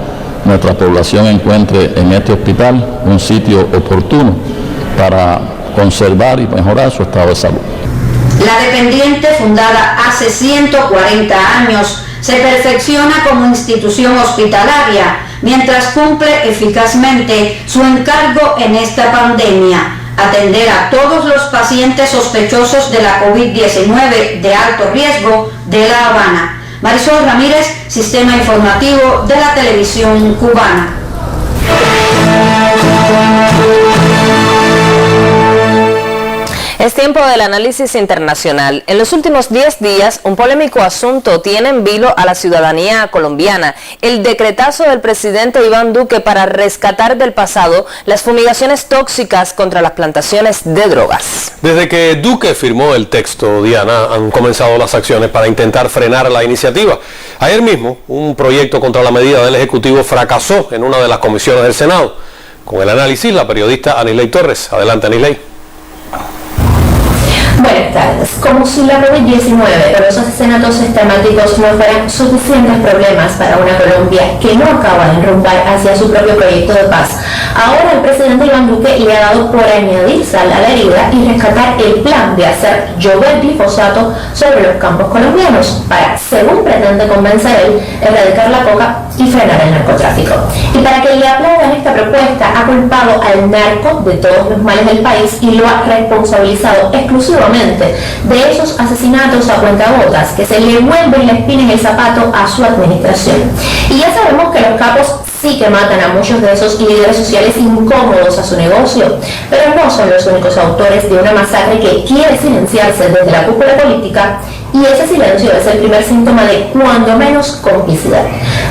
Speaker 24: nuestra población encuentre en este hospital un sitio oportuno para conservar y mejorar su estado de salud.
Speaker 21: La dependiente, fundada hace 140 años, se perfecciona como institución hospitalaria mientras cumple eficazmente su encargo en esta pandemia: atender a todos los pacientes sospechosos de la COVID-19 de alto riesgo de La Habana. Marisol Ramírez, Sistema Informativo de la Televisión Cubana.
Speaker 1: Es tiempo del análisis internacional. En los últimos 10 días, un polémico asunto tiene en vilo a la ciudadanía colombiana: el decretazo del presidente Iván Duque para rescatar del pasado las fumigaciones tóxicas contra las plantaciones de drogas.
Speaker 2: Desde que Duque firmó el texto, Diana, han comenzado las acciones para intentar frenar la iniciativa. Ayer mismo, un proyecto contra la medida del Ejecutivo fracasó en una de las comisiones del Senado. Con el análisis, la periodista Anisley Torres. Adelante, Anisley.
Speaker 5: Buenas tardes. Como si la COVID-19 o los asesinatos sistemáticos no fueran suficientes problemas para una Colombia que no acaba de enrumbar hacia su propio proyecto de paz, ahora el presidente Iván Duque le ha dado por añadir sal a la herida y rescatar el plan de hacer llover glifosato sobre los campos colombianos para, según pretende convencer él, erradicar la coca y frenar el narcotráfico. Y para que le aplaudan esta propuesta, ha culpado al narco de todos los males del país y lo ha responsabilizado exclusivamente de esos asesinatos a cuentagotas que se le vuelven la espina en el zapato a su administración. Y ya sabemos que los capos sí que matan a muchos de esos líderes sociales incómodos a su negocio, pero no son los únicos autores de una masacre que quiere silenciarse desde la cúpula política, y ese silencio es el primer síntoma de, cuando menos, complicidad.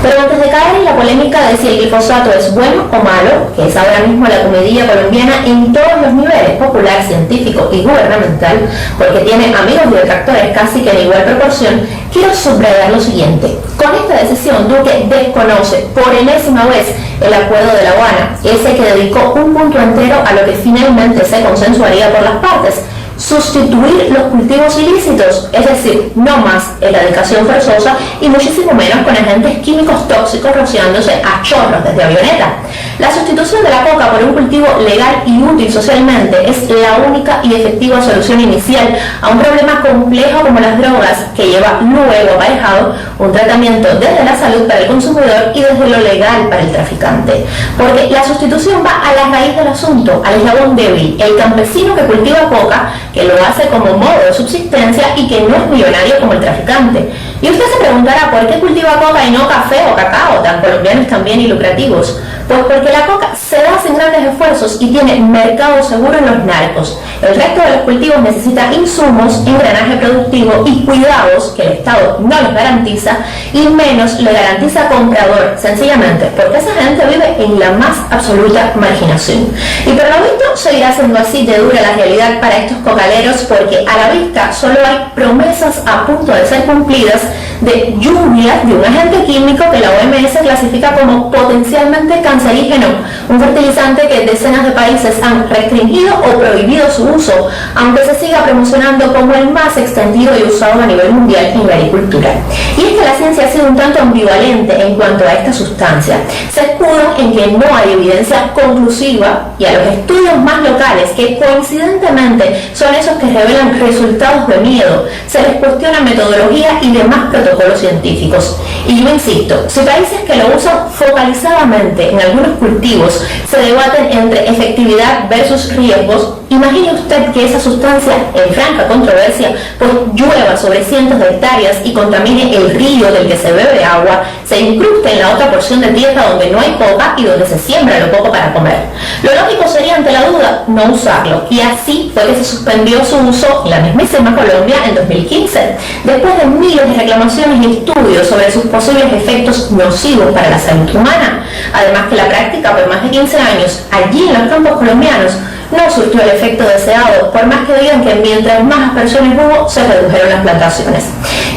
Speaker 5: Pero antes de caer en la polémica de si el glifosato es bueno o malo, que es ahora mismo la comidilla colombiana en todos los niveles, popular, científico y gubernamental, porque tiene amigos y detractores casi que en igual proporción, quiero subrayar lo siguiente: con esta decisión Duque desconoce por enésima vez el acuerdo de La Habana, ese que dedicó un punto entero a lo que finalmente se consensuaría por las partes: sustituir los cultivos ilícitos, es decir, no más erradicación forzosa y muchísimo menos con agentes químicos tóxicos rociándose a chorros desde avioneta. La sustitución de la coca por un cultivo legal y útil socialmente es la única y efectiva solución inicial a un problema complejo como las drogas, que lleva luego aparejado un tratamiento desde la salud para el consumidor y desde lo legal para el traficante. Porque la sustitución va a la raíz del asunto, al eslabón débil, el campesino que cultiva coca, que lo hace como modo de subsistencia y que no es millonario como el traficante. Y usted se preguntará por qué cultiva coca y no café o cacao, tan colombianos también y lucrativos. Pues porque la coca se da sin grandes esfuerzos y tiene mercado seguro en los narcos. El resto de los cultivos necesita insumos, engranaje productivo y cuidados que el Estado no les garantiza, y menos le garantiza comprador, sencillamente porque esa gente vive en la más absoluta marginación. Y por lo visto seguirá siendo así de dura la realidad para estos cocaleros, porque a la vista solo hay promesas a punto de ser cumplidas de lluvias de un agente químico que la OMS clasifica como potencialmente cancerígeno, un fertilizante que decenas de países han restringido o prohibido su uso, aunque se siga promocionando como el más extendido y usado a nivel mundial en la agricultura. Y es que la ciencia ha sido un tanto ambivalente en cuanto a esta sustancia. Se escudan en que no hay evidencia conclusiva, y a los estudios más locales, que coincidentemente son esos que revelan resultados de miedo, se les cuestiona metodología y demás protocolos científicos. Y yo insisto, si países que lo usan focalizadamente en algunos cultivos químicos se debaten entre efectividad versus riesgos, imagine usted que esa sustancia en franca controversia pues llueva sobre cientos de hectáreas y contamine el río del que se bebe agua, se incruste en la otra porción de tierra donde no hay coca y donde se siembra lo poco para comer. Lo lógico sería, ante la duda, no usarlo, y así fue que se suspendió su uso en la mismísima Colombia en 2015, después de miles de reclamaciones y estudios sobre sus posibles efectos nocivos para la salud humana. Además que la práctica por más de 15 años allí en los campos colombianos no surtió el efecto deseado, por más que digan que mientras más aspersiones hubo, se redujeron las plantaciones.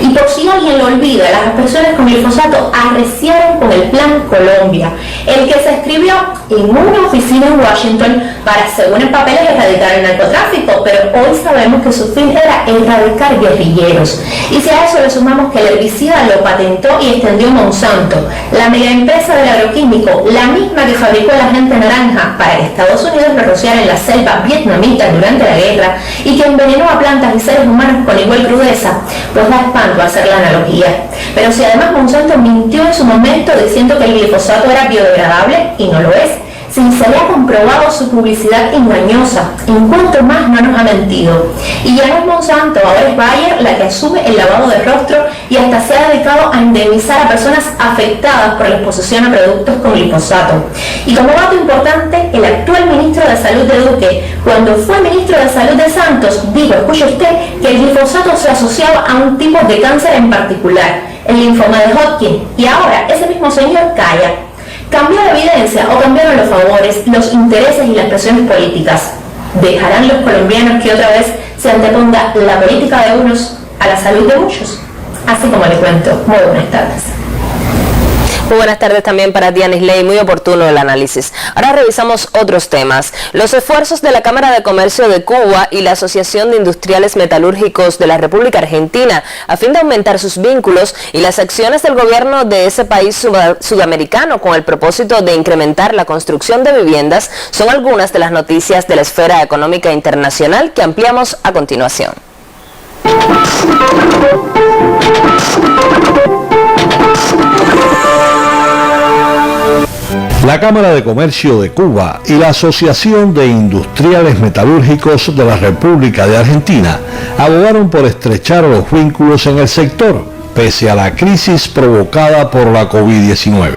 Speaker 5: Y por si alguien lo olvida, las aspersiones con glifosato arreciaron con el Plan Colombia, el que se escribió en una oficina en Washington para, según en papeles, erradicar el narcotráfico, pero hoy sabemos que su fin era erradicar guerrilleros. Y si a eso le sumamos que el herbicida lo patentó y extendió Monsanto, la mega empresa del agroquímico, la misma que fabricó el agente naranja para que Estados Unidos lo rociara en la selva vietnamita durante la guerra y que envenenó a plantas y seres humanos con igual crudeza, pues da espanto hacer la analogía. Pero si además Monsanto mintió en su momento diciendo que el glifosato era biodegradable, y no lo es, si se le ha comprobado su publicidad engañosa, ¿en cuánto más no nos ha mentido? Y ya no es Monsanto, ahora es Bayer la que asume el lavado de rostro y hasta se ha dedicado a indemnizar a personas afectadas por la exposición a productos con glifosato. Y como dato importante, el actual ministro de Salud de Duque, cuando fue ministro de Salud de Santos, dijo, escuche usted, que el glifosato se asociaba a un tipo de cáncer en particular, el linfoma de Hodgkin, y ahora ese mismo señor calla. ¿Cambió la evidencia o cambiaron los favores, los intereses y las presiones políticas? ¿Dejarán los colombianos que otra vez se anteponga la política de unos a la salud de muchos? Así como le cuento. Muy buenas tardes.
Speaker 1: Muy buenas tardes también para Dianis Ley, muy oportuno el análisis. Ahora revisamos otros temas. Los esfuerzos de la Cámara de Comercio de Cuba y la Asociación de Industriales Metalúrgicos de la República Argentina a fin de aumentar sus vínculos y las acciones del gobierno de ese país sudamericano con el propósito de incrementar la construcción de viviendas son algunas de las noticias de la esfera económica internacional que ampliamos a continuación.
Speaker 6: La Cámara de Comercio de Cuba y la Asociación de Industriales Metalúrgicos de la República de Argentina abogaron por estrechar los vínculos en el sector, pese a la crisis provocada por la COVID-19.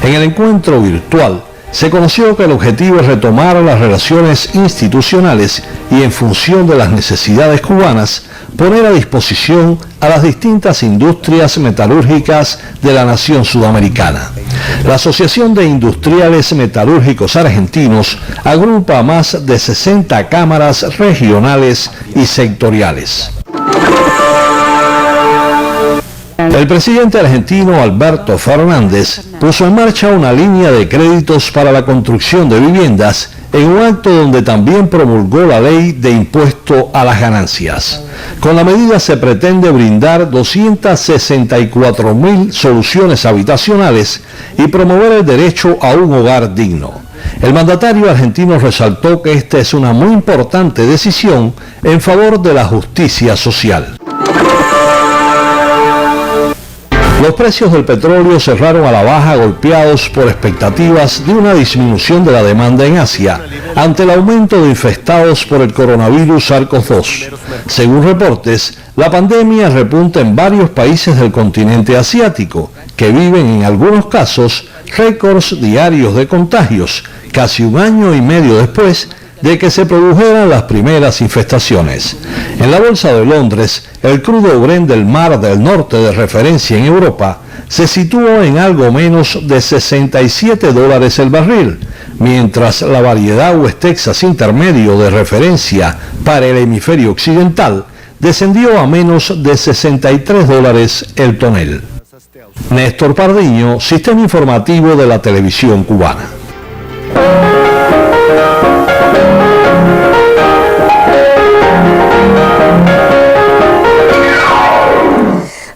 Speaker 6: En el encuentro virtual, se conoció que el objetivo es retomar las relaciones institucionales y, en función de las necesidades cubanas, poner a disposición a las distintas industrias metalúrgicas de la nación sudamericana. La Asociación de Industriales Metalúrgicos Argentinos agrupa más de 60 cámaras regionales y sectoriales. El presidente argentino Alberto Fernández puso en marcha una línea de créditos para la construcción de viviendas en un acto donde también promulgó la ley de impuesto a las ganancias. Con la medida se pretende brindar 264.000 soluciones habitacionales y promover el derecho a un hogar digno. El mandatario argentino resaltó que esta es una muy importante decisión en favor de la justicia social. Los precios del petróleo cerraron a la baja, golpeados por expectativas de una disminución de la demanda en Asia ante el aumento de infectados por el coronavirus SARS-CoV-2. Según reportes, la pandemia repunta en varios países del continente asiático, que viven en algunos casos récords diarios de contagios, casi un año y medio después de que se produjeran las primeras infestaciones. En la Bolsa de Londres, el crudo Brent del Mar del Norte de referencia en Europa se situó en algo menos de $67 el barril, mientras la variedad West Texas intermedio de referencia para el hemisferio occidental descendió a menos de $63 el tonel. Néstor Pardiño, Sistema Informativo de la Televisión Cubana.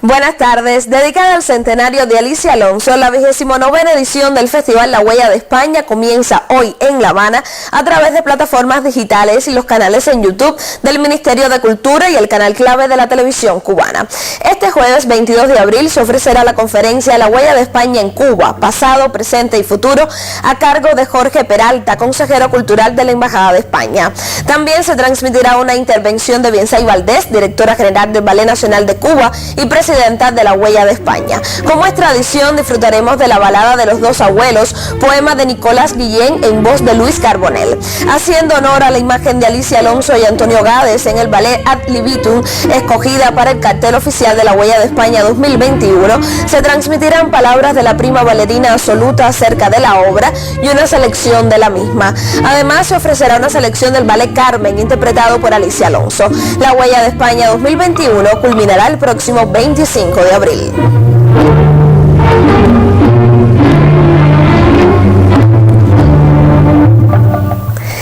Speaker 1: Buenas tardes.
Speaker 7: tardes. Dedicada al centenario de Alicia Alonso, la 29ª edición del Festival La Huella de España comienza hoy en La Habana a través de plataformas digitales y los canales en YouTube del Ministerio de Cultura y el canal clave de la televisión cubana. Este jueves 22 de abril se ofrecerá la conferencia La Huella de España en Cuba, pasado, presente y futuro, a cargo de Jorge Peralta, consejero cultural de la Embajada de España. También se transmitirá una intervención de Biensay Valdés, directora general del Ballet Nacional de Cuba y presidenta de La Huella de España. Como es tradición, disfrutaremos de la balada de los dos abuelos, poema de Nicolás Guillén en voz de Luis Carbonell. Haciendo honor a la imagen de Alicia Alonso y Antonio Gades en el ballet Ad Libitum, escogida para el cartel oficial de La Huella de España 2021, se transmitirán palabras de la prima bailarina absoluta acerca de la obra y una selección de la misma. Además, se ofrecerá una selección del ballet Carmen, interpretado por Alicia Alonso. La Huella de España 2021 culminará el próximo 25 de abril.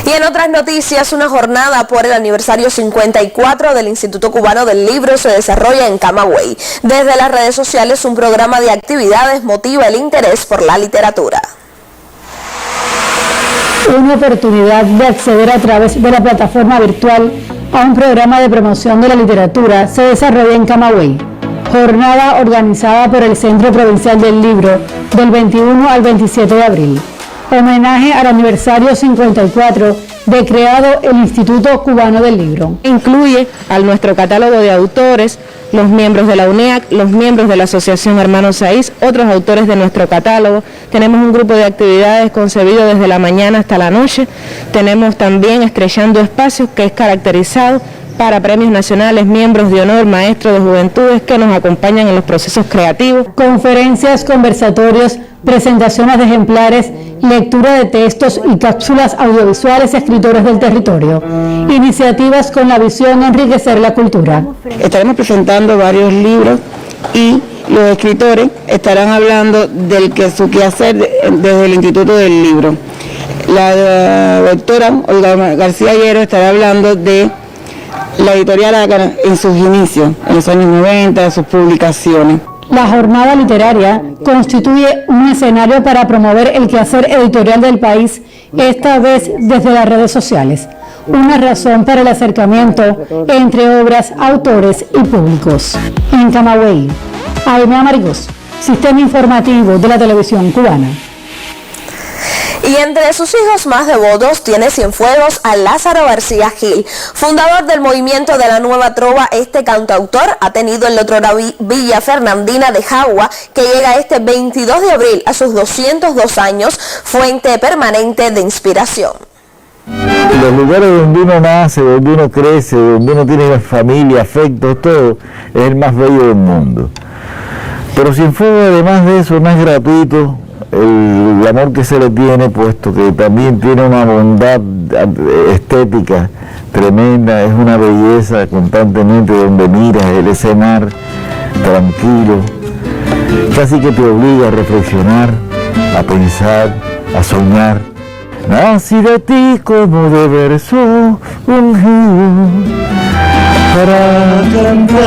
Speaker 7: Y en otras noticias, una jornada por el aniversario 54 del Instituto Cubano del Libro se desarrolla en Camagüey. Desde las redes sociales, un programa de actividades motiva el interés por la literatura.
Speaker 8: Una oportunidad de acceder a través de la plataforma virtual a un programa de promoción de la literatura se desarrolla en Camagüey. Jornada organizada por el Centro Provincial del Libro del 21 al 27 de abril. Homenaje al aniversario 54 de creado el Instituto Cubano del Libro.
Speaker 9: Incluye a nuestro catálogo de autores, los miembros de la UNEAC, los miembros de la Asociación Hermanos Saiz, otros autores de nuestro catálogo. Tenemos un grupo de actividades concebido desde la mañana hasta la noche. Tenemos también Estrellando Espacios, que es caracterizado para premios nacionales, miembros de honor, maestros de juventudes que nos acompañan en los procesos creativos.
Speaker 8: Conferencias, conversatorios, presentaciones de ejemplares, lectura de textos y cápsulas audiovisuales a escritores del territorio. Iniciativas con la visión de enriquecer la cultura.
Speaker 12: Estaremos presentando varios libros y los escritores estarán hablando del su quehacer desde el Instituto del Libro. La doctora Olga García Hierro estará hablando de la editorial Ácara en sus inicios, en los años 90, sus publicaciones.
Speaker 8: La jornada literaria constituye un escenario para promover el quehacer editorial del país, esta vez desde las redes sociales. Una razón para el acercamiento entre obras, autores y públicos. En Camagüey, Aime Amarigos, Sistema Informativo de la Televisión Cubana.
Speaker 7: Y entre sus hijos más devotos tiene Cienfuegos a Lázaro García Gil, fundador del movimiento de la Nueva Trova. Este cantautor ha tenido en la otrora Villa Fernandina de Jagua, que llega este 22 de abril a sus 202 años, fuente permanente de inspiración.
Speaker 10: Los lugares donde uno nace, donde uno crece, donde uno tiene familia, afectos, todo, es el más bello del mundo. Pero Cienfuegos, además de eso, no es gratuito el amor que se le tiene, puesto que también tiene una bondad estética tremenda, es una belleza constantemente donde miras el escenar tranquilo, casi que te obliga a reflexionar, a pensar, a soñar. Nací de ti como de verso ungido para cantar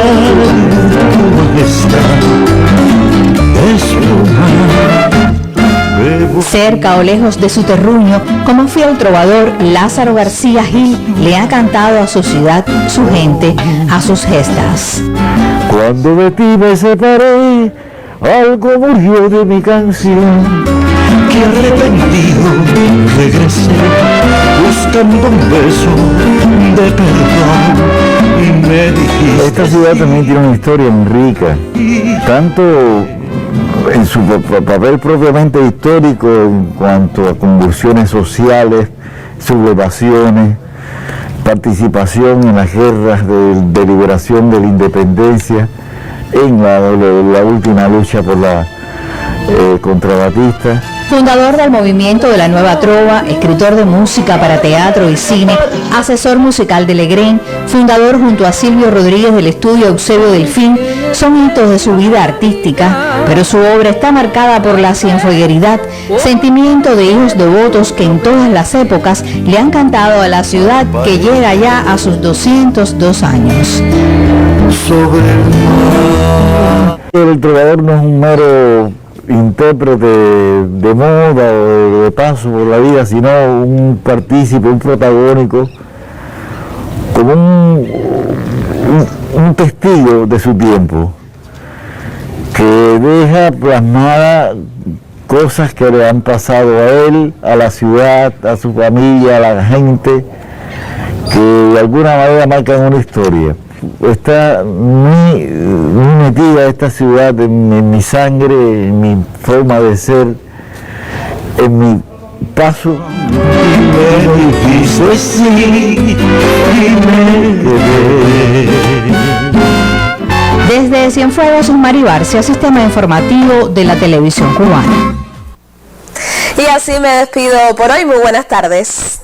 Speaker 10: tu majestad, desplumar.
Speaker 3: Cerca o lejos de su terruño, como fiel trovador, Lázaro García Gil le ha cantado a su ciudad, su gente, a sus gestas.
Speaker 10: Cuando de ti me separé, algo murió de mi canción, que arrepentido regresé, buscando un beso de perdón, y me dijiste... Esta ciudad también tiene una historia muy rica, tanto en su papel propiamente histórico en cuanto a convulsiones sociales, sublevaciones, participación en las guerras de liberación de la independencia, en la última lucha por la contra Batista,
Speaker 13: fundador del movimiento de la Nueva Trova, escritor de música para teatro y cine, asesor musical de Legrén, fundador junto a Silvio Rodríguez del estudio Eusebio Delfín, son hitos de su vida artística, pero su obra está marcada por la cienfuegueridad, sentimiento de hijos devotos que en todas las épocas le han cantado a la ciudad que llega ya a sus 202 años.
Speaker 10: El trovador no es un mero intérprete de moda o de paso por la vida, sino un partícipe, un protagónico, como un testigo de su tiempo, que deja plasmada cosas que le han pasado a él, a la ciudad, a su familia, a la gente, que de alguna manera marcan una historia. Está muy metida esta ciudad en mi sangre, en mi forma de ser, en mi paso.
Speaker 13: Desde Cienfuegos, Mari Barcia, Sistema Informativo de la Televisión Cubana.
Speaker 7: Y así me despido por hoy. Muy buenas tardes.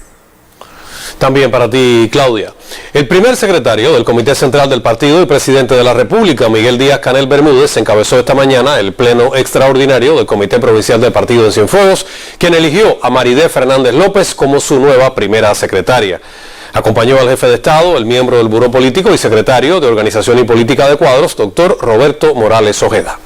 Speaker 2: También para ti, Claudia. El primer secretario del Comité Central del Partido y presidente de la República, Miguel Díaz-Canel Bermúdez, encabezó esta mañana el pleno extraordinario del Comité Provincial del Partido en Cienfuegos, quien eligió a Maridé Fernández López como su nueva primera secretaria. Acompañó al jefe de Estado, el miembro del Buró Político y secretario de Organización y Política de Cuadros, doctor Roberto Morales Ojeda.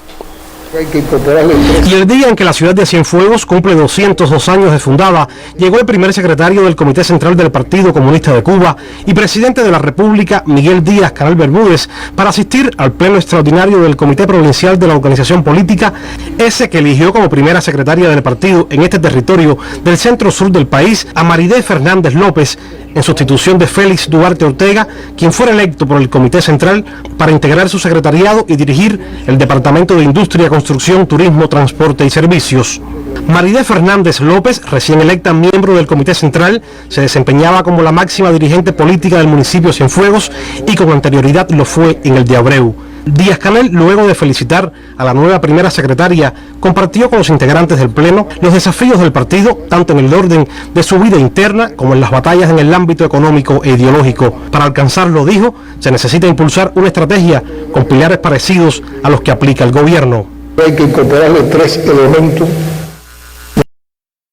Speaker 16: Y el día en que la ciudad de Cienfuegos cumple 202 años de fundada, llegó el primer secretario del Comité Central del Partido Comunista de Cuba y presidente de la República, Miguel Díaz-Canel Bermúdez, para asistir al pleno extraordinario del Comité Provincial de la Organización Política, ese que eligió como primera secretaria del partido en este territorio del centro sur del país a Maridé Fernández López, en sustitución de Félix Duarte Ortega, quien fuera electo por el Comité Central para integrar su secretariado y dirigir el Departamento de Industria, Construcción, Turismo, Transporte y Servicios. Maridé Fernández López, recién electa miembro del Comité Central, se desempeñaba como la máxima dirigente política del municipio de Cienfuegos y con anterioridad lo fue en el de Abreu. Díaz-Canel, luego de felicitar a la nueva primera secretaria, compartió con los integrantes del Pleno los desafíos del partido, tanto en el orden de su vida interna como en las batallas en el ámbito económico e ideológico. Para alcanzarlo, dijo, se necesita impulsar una estrategia con pilares parecidos a los que aplica el gobierno.
Speaker 14: Hay que incorporarle 3 elementos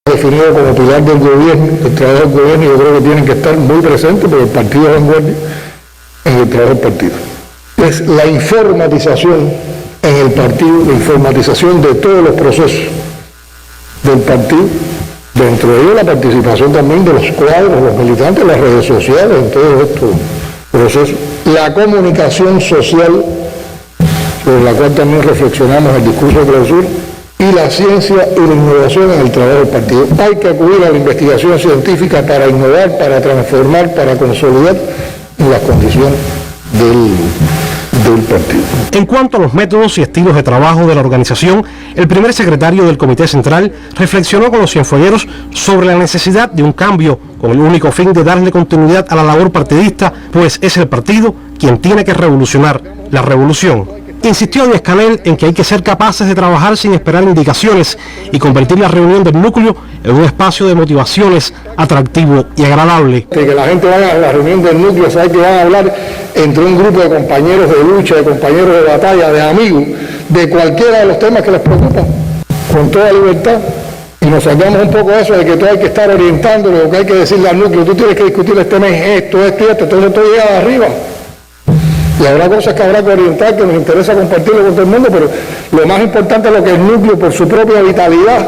Speaker 14: definidos como pilar del gobierno, del trabajo del gobierno, y yo creo que tienen que estar muy presentes porque el partido es vanguardia en el trabajo del partido. Es la informatización en el partido, la informatización de todos los procesos del partido, dentro de ello la participación también de los cuadros, los militantes, las redes sociales, en todos estos procesos. La comunicación social, sobre la cual también reflexionamos el discurso de clausura, y la ciencia y la innovación en el trabajo del partido. Hay que acudir a la investigación científica para innovar, para transformar, para consolidar las condiciones del partido.
Speaker 16: En cuanto a los métodos y estilos de trabajo de la organización, el primer secretario del Comité Central reflexionó con los cienfuegueros sobre la necesidad de un cambio, con el único fin de darle continuidad a la labor partidista, pues es el partido quien tiene que revolucionar la revolución. Insistió Díaz-Canel en que hay que ser capaces de trabajar sin esperar indicaciones y convertir la reunión del núcleo en un espacio de motivaciones atractivo y agradable.
Speaker 14: Que la gente vaya a la reunión del núcleo, sabe que van a hablar entre un grupo de compañeros de lucha, de compañeros de batalla, de amigos, de cualquiera de los temas que les preocupan, con toda libertad. Y nos sacamos un poco de eso de que tú hay que estar orientándolo, lo que hay que decirle al núcleo, tú tienes que discutir este mes esto, entonces todo llega de arriba. Y habrá cosas que habrá que orientar, que nos interesa compartirlo con todo el mundo, pero lo más importante es lo que el núcleo, por su propia vitalidad,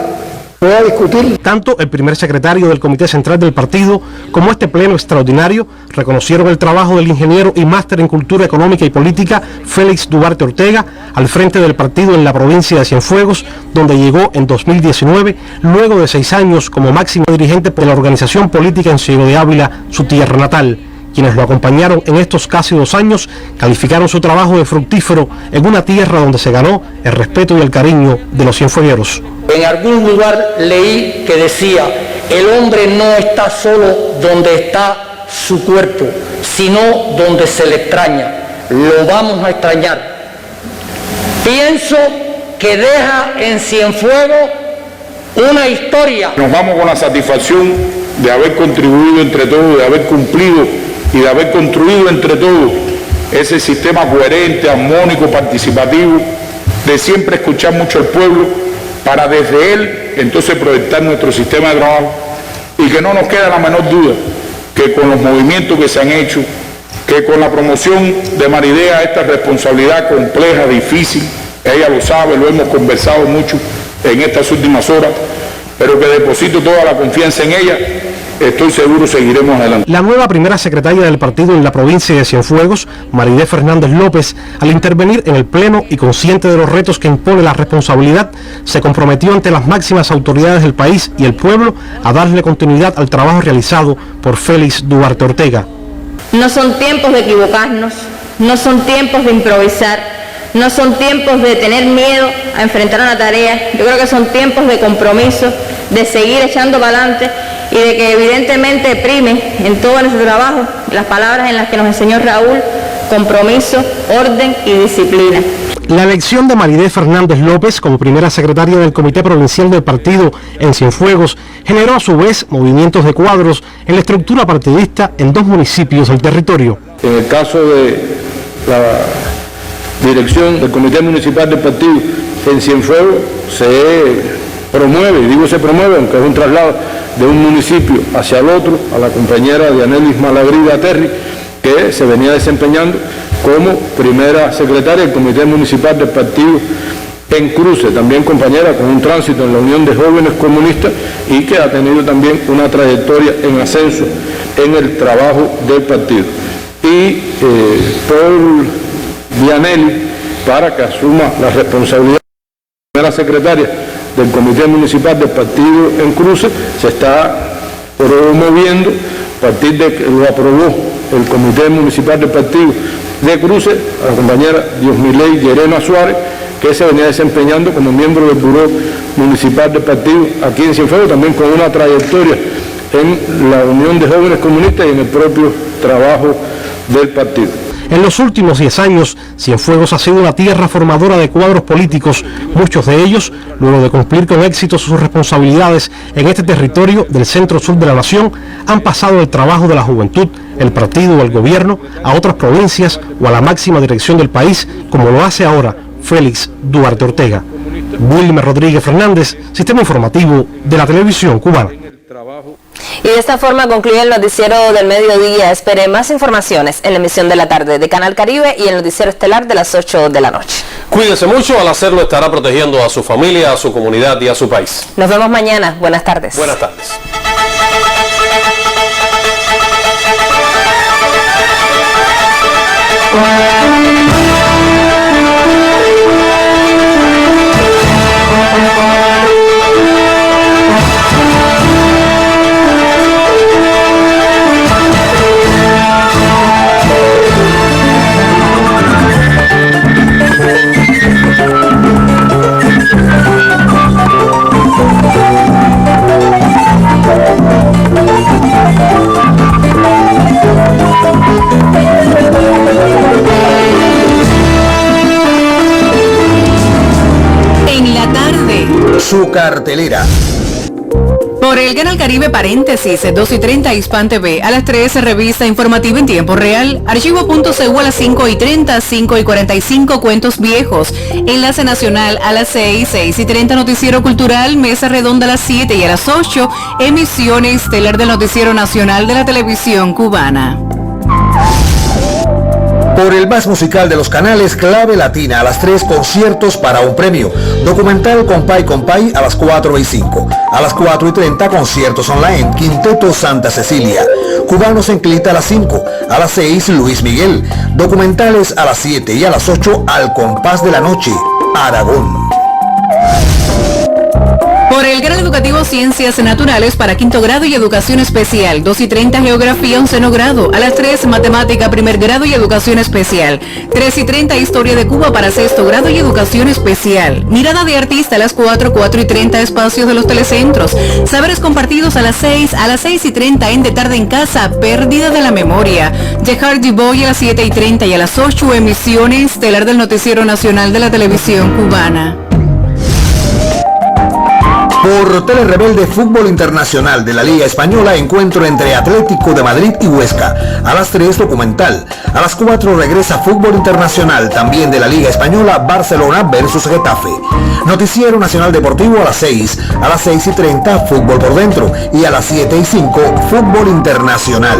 Speaker 14: pueda discutir.
Speaker 16: Tanto el primer secretario del Comité Central del Partido como este pleno extraordinario reconocieron el trabajo del ingeniero y máster en Cultura Económica y Política Félix Duarte Ortega al frente del partido en la provincia de Cienfuegos, donde llegó en 2019, luego de 6 años como máximo dirigente por la organización política en Ciego de Ávila, su tierra natal. Quienes lo acompañaron en estos casi 2 años calificaron su trabajo de fructífero en una tierra donde se ganó el respeto y el cariño de los cienfuegueros.
Speaker 17: En algún lugar leí que decía, el hombre no está solo donde está su cuerpo, sino donde se le extraña. Lo vamos a extrañar. Pienso que deja en Cienfuegos una historia.
Speaker 15: Nos vamos con la satisfacción de haber contribuido entre todos, de haber cumplido y de haber construido entre todos ese sistema coherente, armónico, participativo, de siempre escuchar mucho al pueblo para desde él entonces proyectar nuestro sistema de trabajo, y que no nos queda la menor duda que con los movimientos que se han hecho, que con la promoción de Maridea, esta responsabilidad compleja, difícil, ella lo sabe, lo hemos conversado mucho en estas últimas horas, pero que deposito toda la confianza en ella, estoy seguro seguiremos adelante.
Speaker 16: La nueva primera secretaria del partido en la provincia de Cienfuegos, Maridé Fernández López, al intervenir en el pleno y consciente de los retos que impone la responsabilidad, se comprometió ante las máximas autoridades del país y el pueblo a darle continuidad al trabajo realizado por Félix Duarte Ortega.
Speaker 18: No son tiempos de equivocarnos, no son tiempos de improvisar, no son tiempos de tener miedo a enfrentar una tarea. Yo creo que son tiempos de compromiso, de seguir echando para adelante y de que evidentemente prime en todo nuestro trabajo las palabras en las que nos enseñó Raúl: compromiso, orden y disciplina.
Speaker 16: La elección de Maridé Fernández López como primera secretaria del Comité Provincial del Partido en Cienfuegos generó a su vez movimientos de cuadros en la estructura partidista en 2 municipios del territorio.
Speaker 15: En el caso de la dirección del Comité Municipal del Partido en Cienfuegos se promueve, y digo se promueve, aunque es un traslado de un municipio hacia el otro, a la compañera Dianelis Malagrida Terry, que se venía desempeñando como primera secretaria del Comité Municipal del Partido en Cruce, también compañera con un tránsito en la Unión de Jóvenes Comunistas y que ha tenido también una trayectoria en ascenso en el trabajo del partido. Y por Dianelis, para que asuma la responsabilidad de primera secretaria del Comité Municipal del Partido en Cruce, se está promoviendo, a partir de que lo aprobó el Comité Municipal del Partido de Cruce, a la compañera Diosmiley Llerena Suárez, que se venía desempeñando como miembro del Buró Municipal del Partido aquí en Cienfuegos, también con una trayectoria en la Unión de Jóvenes Comunistas y en el propio trabajo del partido.
Speaker 16: En los últimos 10 años, Cienfuegos ha sido una tierra formadora de cuadros políticos, muchos de ellos, luego de cumplir con éxito sus responsabilidades en este territorio del centro-sur de la nación, han pasado del trabajo de la juventud, el partido o el gobierno a otras provincias o a la máxima dirección del país, como lo hace ahora Félix Duarte Ortega. Wilmer Rodríguez Fernández, Sistema Informativo de la Televisión Cubana.
Speaker 1: Y de esta forma concluye el noticiero del mediodía. Espere más informaciones en la emisión de la tarde de Canal Caribe y el noticiero estelar de las 8 de la noche.
Speaker 2: Cuídese mucho, al hacerlo estará protegiendo a su familia, a su comunidad y a su país.
Speaker 1: Nos vemos mañana. Buenas tardes.
Speaker 2: Buenas tardes.
Speaker 19: En la tarde,
Speaker 20: su cartelera.
Speaker 19: por el Canal Caribe paréntesis, 2:30 Hispan TV, a las 3 revista informativa en tiempo real, Archivo.cu a las 5:30, 5:45 Cuentos Viejos, Enlace Nacional a las 6, 6:30 Noticiero Cultural, Mesa Redonda a las 7 y a las 8, emisión estelar del Noticiero Nacional de la Televisión Cubana.
Speaker 20: Por el más musical de los canales, Clave Latina a las 3, conciertos para un premio. Documental Compay a las 4:05. A las 4:30, conciertos online, Quinteto Santa Cecilia. Cubanos en Clita a las 5. A las 6, Luis Miguel. Documentales a las 7 y a las 8, Al Compás de la Noche, Aragón.
Speaker 19: Por el Canal Educativo Ciencias Naturales para quinto grado y educación especial, 2:30 Geografía 11º grado, a las 3 Matemática primer grado y educación especial, 3:30 Historia de Cuba para sexto grado y educación especial, Mirada de Artista a las 4, 4:30 Espacios de los Telecentros, Saberes Compartidos a las 6, a las 6:30 En de Tarde en Casa, Pérdida de la Memoria, Jehar Boy a las 7:30 y a las 8 emisión estelar del Noticiero Nacional de la Televisión Cubana.
Speaker 20: Por Tele Rebelde Fútbol Internacional de la Liga Española, encuentro entre Atlético de Madrid y Huesca. A las 3, documental. A las 4 regresa Fútbol Internacional, también de la Liga Española, Barcelona versus Getafe. Noticiero Nacional Deportivo a las 6. A las 6:30, Fútbol por Dentro. Y a las 7:05, Fútbol Internacional.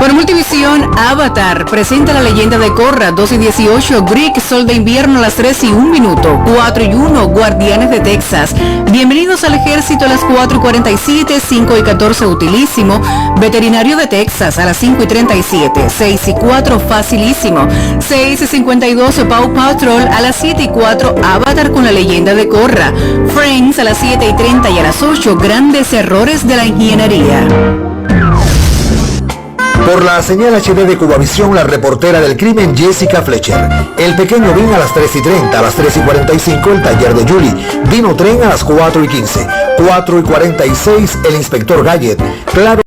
Speaker 19: Por Multivisión, Avatar presenta La Leyenda de Korra, 2:18, Greek, Sol de Invierno a las 3:01, 4:01, Guardianes de Texas, Bienvenidos al Ejército a las 4:47, 5:14, Utilísimo, Veterinario de Texas a las 5:37, 6:04, Facilísimo, 6:52, Paw Patrol a las 7:04, Avatar con La Leyenda de Korra, Friends a las 7:30 y a las 8, Grandes Errores de la Ingeniería.
Speaker 20: Por la señal HD de Cubavisión, la reportera del crimen Jessica Fletcher. El Pequeño Bean a las 3:30, a las 3:45 el taller de Julie. Dino Tren a las 4:15, 4:46 el inspector Gadget. Claro.